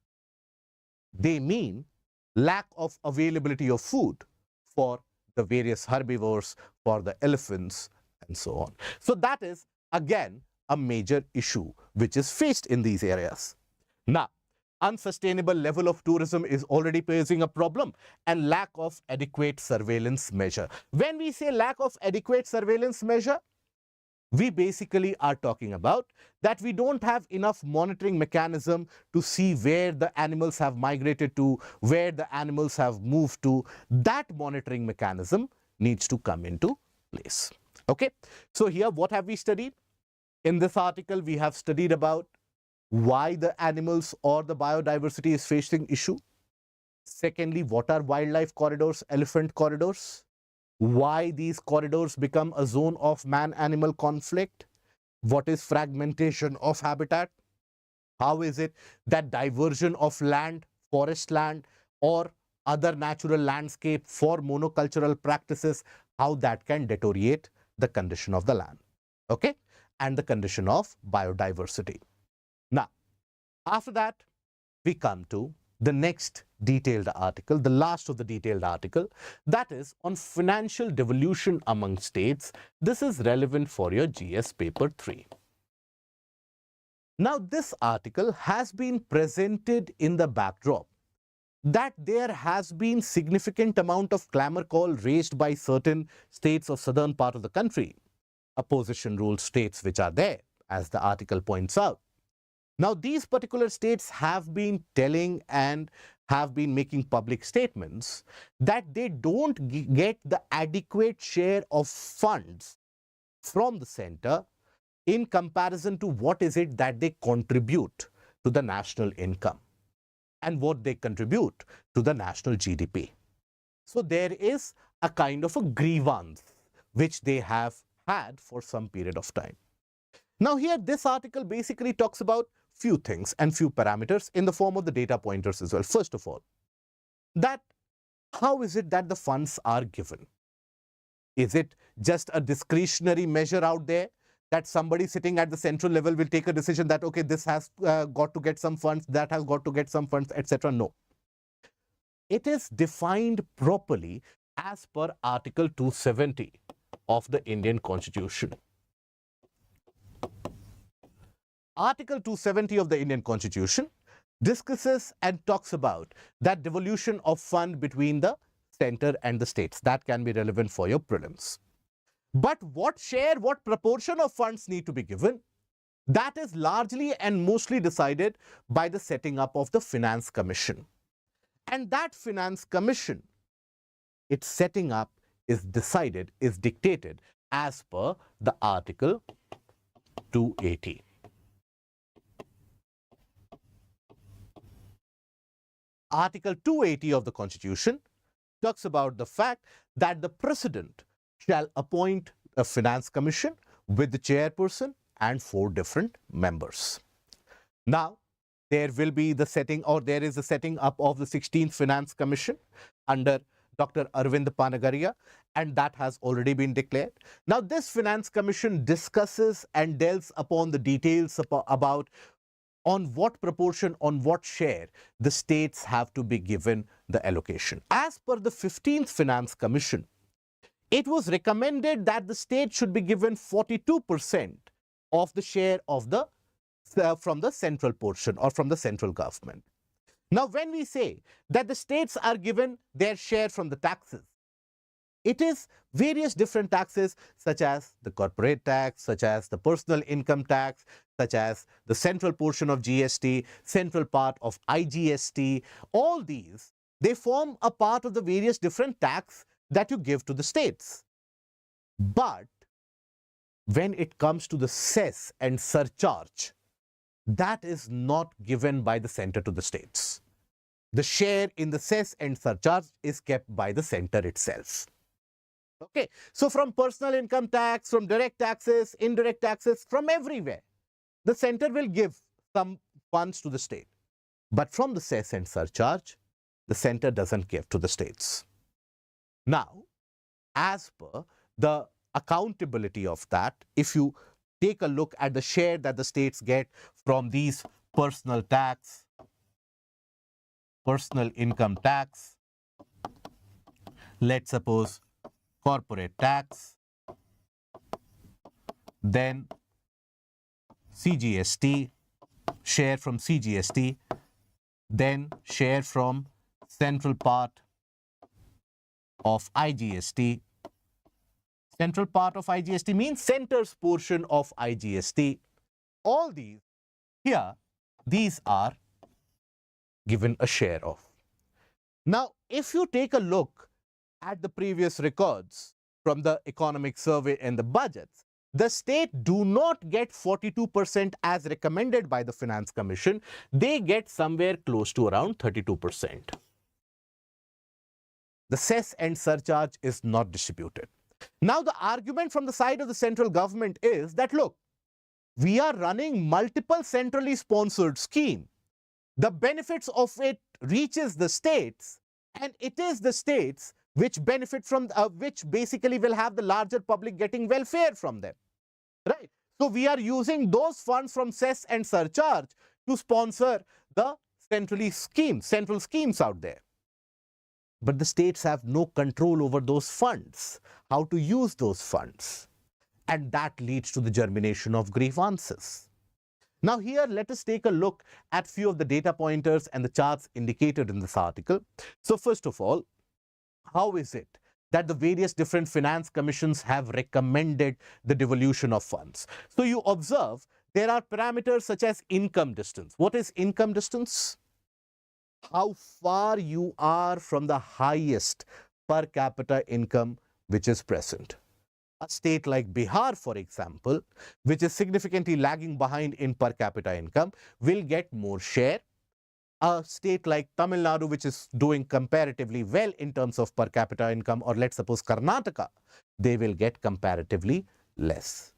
they mean lack of availability of food for the various herbivores, for the elephants, and so on. So that is, again, a major issue which is faced in these areas. Now, unsustainable level of tourism is already posing a problem, and lack of adequate surveillance measure. When we say lack of adequate surveillance measure, we basically are talking about that we don't have enough monitoring mechanism to see where the animals have migrated to, where the animals have moved to. That monitoring mechanism needs to come into place. Okay, so here what have we studied? In this article, we have studied about why the animals or the biodiversity is facing issue. Secondly, what are wildlife corridors, elephant corridors? Why these corridors become a zone of man-animal conflict? What is fragmentation of habitat? How is it that diversion of land, forest land, or other natural landscape for monocultural practices, how that can deteriorate the condition of the land, okay, and the condition of biodiversity. Now, after that, we come to the next detailed article, the last of the detailed article, that is on financial devolution among states. This is relevant for your GS paper 3. Now, this article has been presented in the backdrop that there has been significant amount of clamor call raised by certain states of southern part of the country, opposition rule states which are there, as the article points out. Now, these particular states have been telling and have been making public statements that they don't get the adequate share of funds from the center in comparison to what is it that they contribute to the national income and what they contribute to the national GDP. So there is a kind of a grievance which they have had for some period of time. Now here, this article basically talks about few things and few parameters in the form of the data pointers as well. First of all, that how is it that the funds are given? Is it just a discretionary measure out there that somebody sitting at the central level will take a decision that, okay, this has got to get some funds, that has got to get some funds, etc.? No. It is defined properly as per Article 270 of the Indian Constitution. Article 270 of the Indian Constitution discusses and talks about that devolution of fund between the center and the states. That can be relevant for your prelims. But what share, what proportion of funds need to be given, that is largely and mostly decided by the setting up of the Finance Commission. And that Finance Commission, its setting up is decided, is dictated as per the Article 280. Article 280 of the Constitution talks about the fact that the President shall appoint a Finance Commission with the chairperson and 4 different members. Now, there will be the setting, or there is a setting up of the 16th Finance Commission under Dr. Arvind Panagaria, and that has already been declared. Now, this Finance Commission discusses and delves upon the details about on what proportion, on what share the states have to be given the allocation. As per the 15th Finance Commission, it was recommended that the state should be given 42% of the share of the from the central portion or from the central government. Now, when we say that the states are given their share from the taxes, it is various different taxes such as the corporate tax, such as the personal income tax, such as the central portion of GST, central part of IGST. All these, they form a part of the various different tax that you give to the states. But when it comes to the cess and surcharge, that is not given by the center to the states. The share in the cess and surcharge is kept by the center itself. Okay, so from personal income tax, from direct taxes, indirect taxes, from everywhere, the center will give some funds to the state. But from the cess and surcharge, the center doesn't give to the states. Now, as per the accountability of that, if you take a look at the share that the states get from these personal tax, personal income tax, let's suppose corporate tax, then CGST, share from CGST, then share from central part of IGST. Central part of IGST means center's portion of IGST. All these here, these are given a share of. Now, if you take a look at the previous records from the economic survey and the budgets, the state do not get 42% as recommended by the Finance Commission. They get somewhere close to around 32%. The cess and surcharge is not distributed. Now, the argument from the side of the central government is that, look, we are running multiple centrally sponsored schemes. The benefits of it reaches the states, and it is the states which benefit from, which basically will have the larger public getting welfare from them, right? So we are using those funds from cess and surcharge to sponsor the central schemes out there. But the states have no control over those funds, how to use those funds. And that leads to the germination of grievances. Now here, let us take a look at few of the data pointers and the charts indicated in this article. So first of all, how is it that the various different finance commissions have recommended the devolution of funds? So you observe there are parameters such as income distance. What is income distance? How far you are from the highest per capita income which is present. A state like Bihar, for example, which is significantly lagging behind in per capita income, will get more share. A state like Tamil Nadu, which is doing comparatively well in terms of per capita income, or let's suppose Karnataka, they will get comparatively less,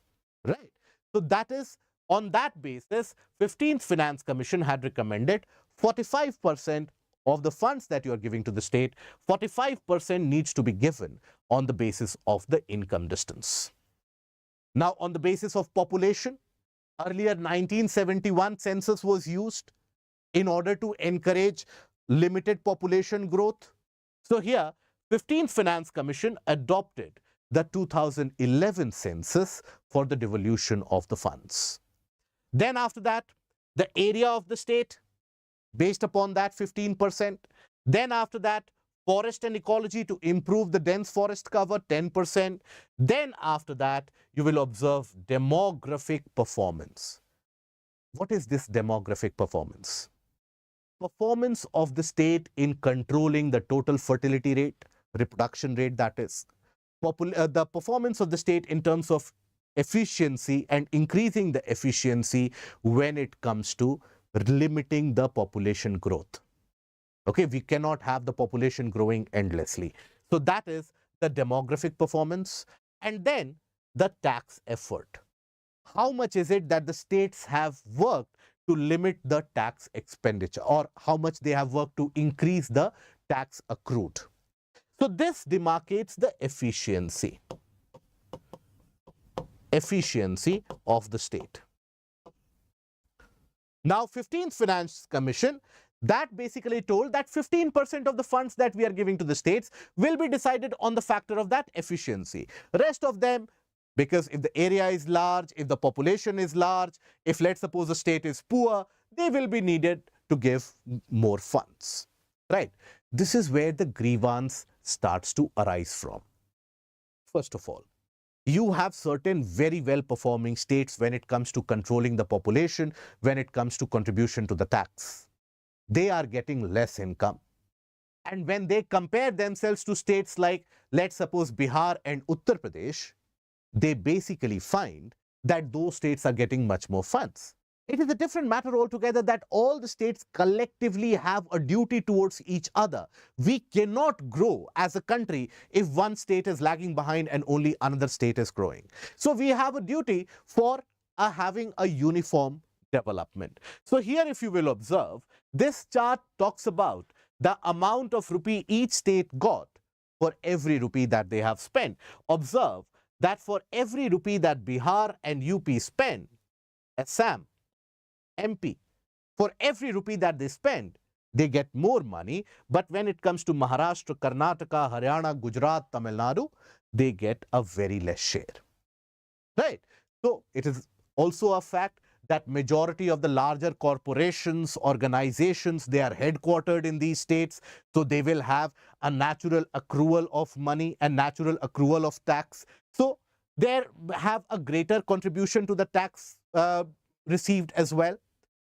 right? So that is, on that basis, 15th Finance Commission had recommended 45% of the funds that you are giving to the state, 45% needs to be given on the basis of the income distance. Now, on the basis of population, earlier 1971 census was used in order to encourage limited population growth. So here, 15th Finance Commission adopted the 2011 census for the devolution of the funds. Then after that, the area of the state, based upon that 15%. Then after that, forest and ecology to improve the dense forest cover, 10%. Then after that, you will observe demographic performance. What is this demographic performance? Performance of the state in controlling the total fertility rate, reproduction rate, that is. The performance of the state in terms of efficiency and increasing the efficiency when it comes to limiting the population growth. Okay, we cannot have the population growing endlessly. So that is the demographic performance. And then the tax effort. How much is it that the states have worked to limit the tax expenditure, or how much they have worked to increase the tax accrued? So this demarcates the efficiency of the state. Now, 15th Finance Commission, that basically told that 15% of the funds that we are giving to the states will be decided on the factor of that efficiency. Rest of them, because if the area is large, if the population is large, if let's suppose the state is poor, they will be needed to give more funds, right? This is where the grievance starts to arise from. First of all, you have certain very well performing states when it comes to controlling the population, when it comes to contribution to the tax. They are getting less income. And when they compare themselves to states like, let's suppose, Bihar and Uttar Pradesh, they basically find that those states are getting much more funds. It is a different matter altogether that all the states collectively have a duty towards each other. We cannot grow as a country if one state is lagging behind and only another state is growing. So we have a duty for having a uniform development. So here, if you will observe, this chart talks about the amount of rupee each state got for every rupee that they have spent. Observe that for every rupee that Bihar and UP spend, Assam, MP, for every rupee that they spend, they get more money. But when it comes to Maharashtra, Karnataka, Haryana, Gujarat, Tamil Nadu, they get a very less share. Right? So it is also a fact that majority of the larger corporations, organizations, they are headquartered in these states. So they will have a natural accrual of money and natural accrual of tax. So they have a greater contribution to the tax received as well.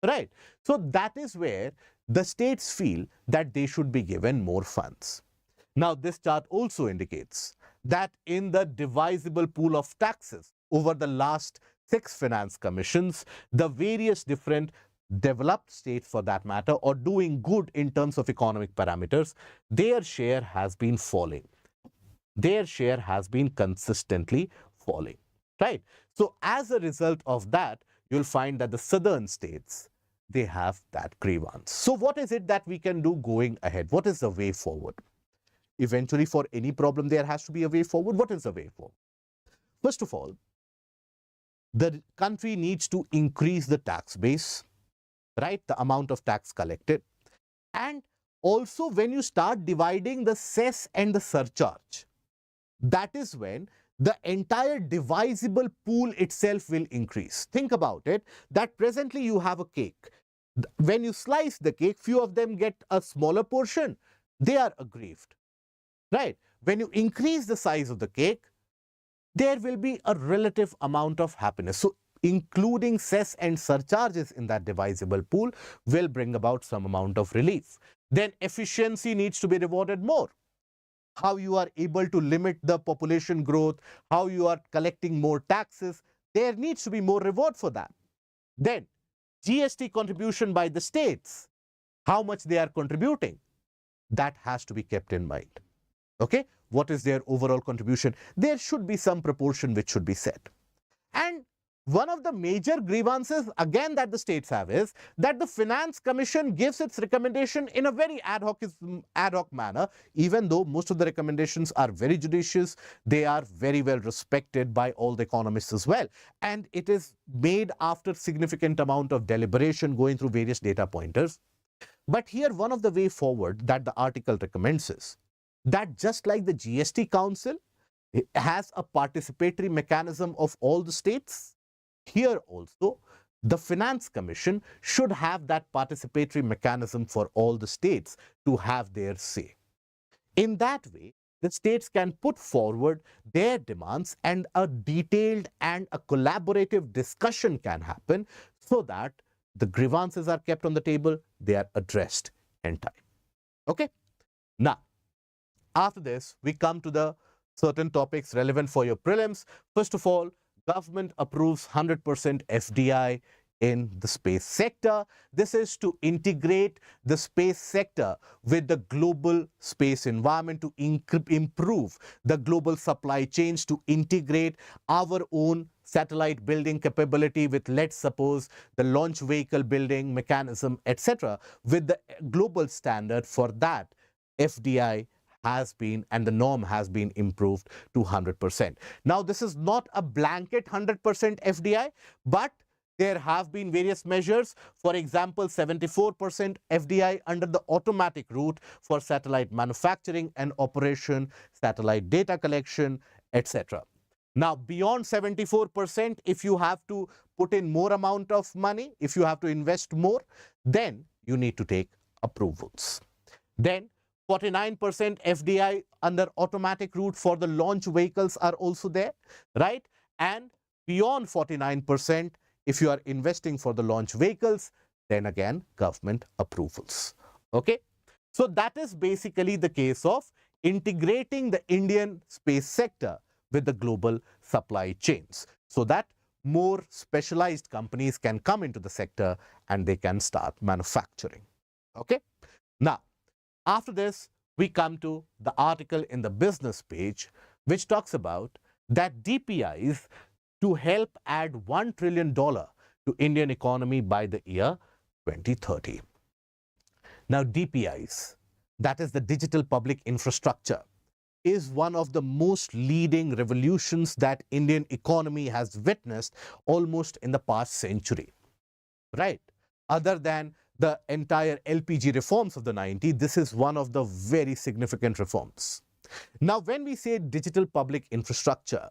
Right? So that is where the states feel that they should be given more funds. Now, this chart also indicates that in the divisible pool of taxes over the last 6 finance commissions, the various different developed states for that matter, or doing good in terms of economic parameters, their share has been falling. Their share has been consistently falling, right? So as a result of that, you'll find that the southern states, they have that grievance. So what is it that we can do going ahead? What is the way forward? Eventually, for any problem, there has to be a way forward. What is the way forward? First of all, the country needs to increase the tax base, right? The amount of tax collected. And also, when you start dividing the cess and the surcharge, that is when the entire divisible pool itself will increase. Think about it, that presently you have a cake. When you slice the cake, few of them get a smaller portion. They are aggrieved, right? When you increase the size of the cake, there will be a relative amount of happiness. So including cess and surcharges in that divisible pool will bring about some amount of relief. Then efficiency needs to be rewarded more. How you are able to limit the population growth, how you are collecting more taxes, there needs to be more reward for that. Then GST contribution by the states, how much they are contributing, that has to be kept in mind. Okay, what is their overall contribution? There should be some proportion which should be set. And one of the major grievances again that the states have is that the Finance Commission gives its recommendation in a very ad hoc manner. Even though most of the recommendations are very judicious, they are very well respected by all the economists as well. And it is made after significant amount of deliberation going through various data pointers. But here one of the way forward that the article recommends is that just like the GST Council has a participatory mechanism of all the states, here also the Finance Commission should have that participatory mechanism for all the states to have their say. In that way, the states can put forward their demands and a detailed and a collaborative discussion can happen so that the grievances are kept on the table, they are addressed in time. Okay? Now, after this, we come to the certain topics relevant for your prelims. First of all, government approves 100% FDI in the space sector. This is to integrate the space sector with the global space environment, to improve the global supply chains, to integrate our own satellite building capability with, let's suppose, the launch vehicle building mechanism, etc., with the global standard. For that, FDI has been, and the norm has been improved to 100%. Now, this is not a blanket 100% FDI, but there have been various measures. For example, 74% FDI under the automatic route for satellite manufacturing and operation, satellite data collection, etc. Now, beyond 74%, if you have to put in more amount of money, if you have to invest more, then you need to take approvals. Then 49% FDI under automatic route for the launch vehicles are also there, right? And beyond 49%, if you are investing for the launch vehicles, then again, government approvals. Okay? So that is basically the case of integrating the Indian space sector with the global supply chains so that more specialized companies can come into the sector and they can start manufacturing. Okay? Now, after this, we come to the article in the business page, which talks about that DPIs to help add $1 trillion to Indian economy by the year 2030. Now, DPIs, that is the digital public infrastructure. is one of the most leading revolutions that Indian economy has witnessed almost in the past century, right? Other than the entire LPG reforms of the 90s, this is one of the very significant reforms. Now, when we say digital public infrastructure,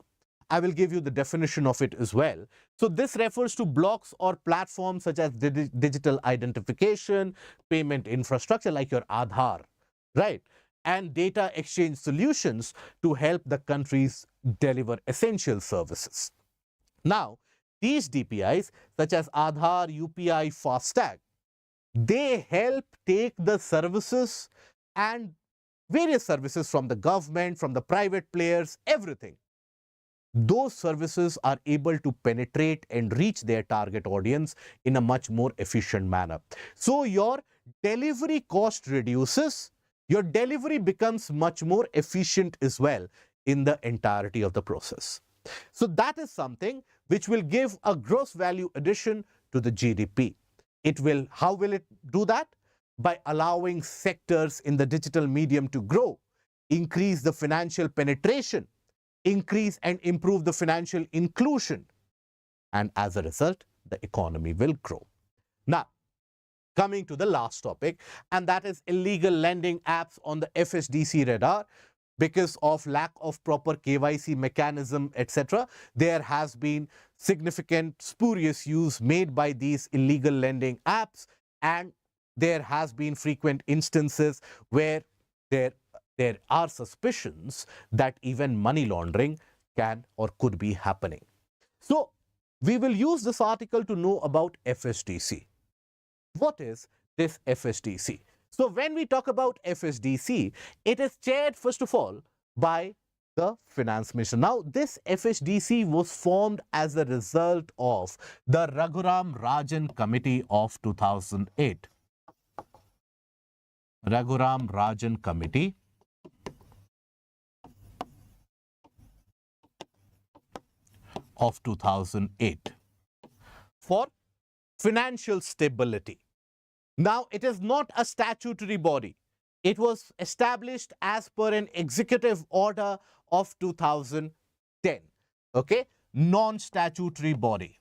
I will give you the definition of it as well. So this refers to blocks or platforms such as digital identification, payment infrastructure like your Aadhaar, right? And data exchange solutions to help the countries deliver essential services. Now, these DPIs such as Aadhaar, UPI, FASTag, they help take the services and various services from the government, from the private players, everything. Those services are able to penetrate and reach their target audience in a much more efficient manner. So your delivery cost reduces, your delivery becomes much more efficient as well in the entirety of the process. So that is something which will give a gross value addition to the GDP. How will it do that? By allowing sectors in the digital medium to grow, increase the financial penetration, increase and improve the financial inclusion, and as a result, the economy will grow. Now, coming to the last topic, and that is illegal lending apps on the FSDC radar. Because of lack of proper KYC mechanism, etc., there has been significant spurious use made by these illegal lending apps, and there has been frequent instances where there are suspicions that even money laundering can or could be happening. So we will use this article to know about FSDC. What is this FSDC? So when we talk about FSDC, it is chaired first of all by the Finance Minister. Now this FSDC was formed as a result of the Raghuram Rajan Committee of 2008. Raghuram Rajan Committee of 2008 for financial stability. Now, it is not a statutory body. It was established as per an executive order of 2010. Okay? Non-statutory body.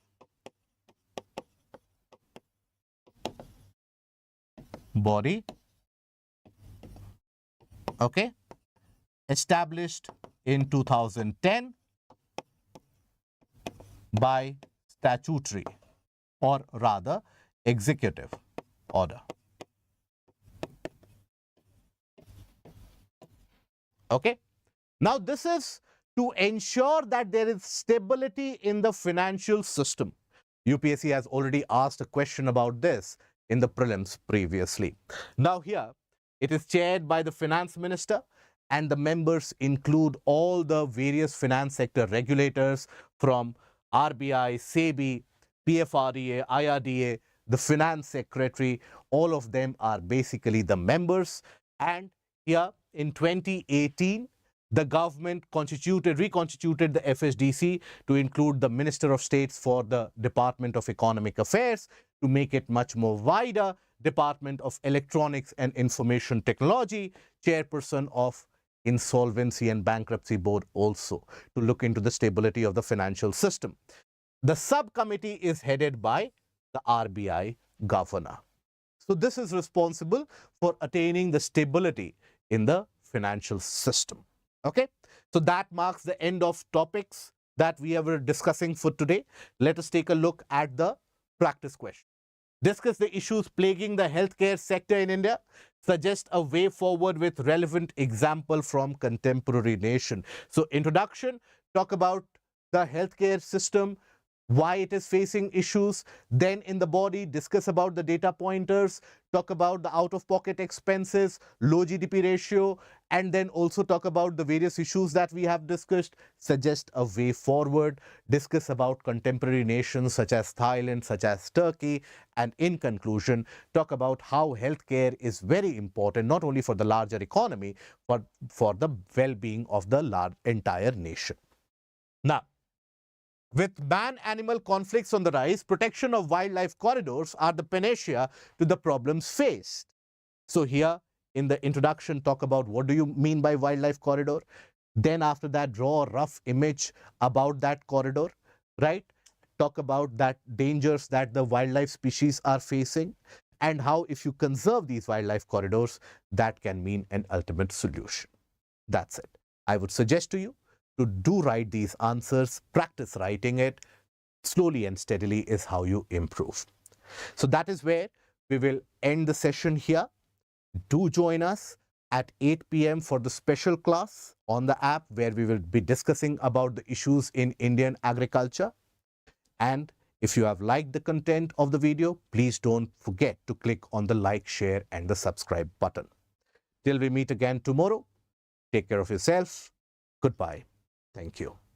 Okay? Established in 2010 by statutory or rather executive order. Okay. Now this is to ensure that there is stability in the financial system. UPSC has already asked a question about this in the prelims previously. Now here it is chaired by the Finance Minister, and the members include all the various finance sector regulators from RBI, SEBI, PFRDA, IRDA, the Finance Secretary. All of them are basically the members. And here in 2018, the government reconstituted the FSDC to include the Minister of States for the Department of Economic Affairs, to make it much more wider, Department of Electronics and Information Technology, Chairperson of Insolvency and Bankruptcy Board also, to look into the stability of the financial system. The subcommittee is headed by the RBI governor. So this is responsible for attaining the stability in the financial system. Okay, so that marks the end of topics that we were discussing for today. Let us take a look at the practice question. Discuss the issues plaguing the healthcare sector in India. Suggest a way forward with relevant example from contemporary nation. So introduction, talk about the healthcare system, why it is facing issues. Then in the body, discuss about the data pointers, talk about the out-of-pocket expenses, low GDP ratio, and then also talk about the various issues that we have discussed. Suggest a way forward, discuss about contemporary nations such as Thailand, such as Turkey, and in conclusion, talk about how healthcare is very important, not only for the larger economy, but for the well-being of the entire nation. Now, with man-animal conflicts on the rise, protection of wildlife corridors are the panacea to the problems faced. So here in the introduction, talk about what do you mean by wildlife corridor. Then after that, draw a rough image about that corridor, right? Talk about that dangers that the wildlife species are facing and how if you conserve these wildlife corridors, that can mean an ultimate solution. That's it. I would suggest to you to do write these answers, practice writing it. Slowly and steadily is how you improve. So that is where we will end the session here. Do join us at 8 p.m. for the special class on the app where we will be discussing about the issues in Indian agriculture. And if you have liked the content of the video, please don't forget to click on the like, share and the subscribe button. Till we meet again tomorrow, take care of yourself. Goodbye. Thank you.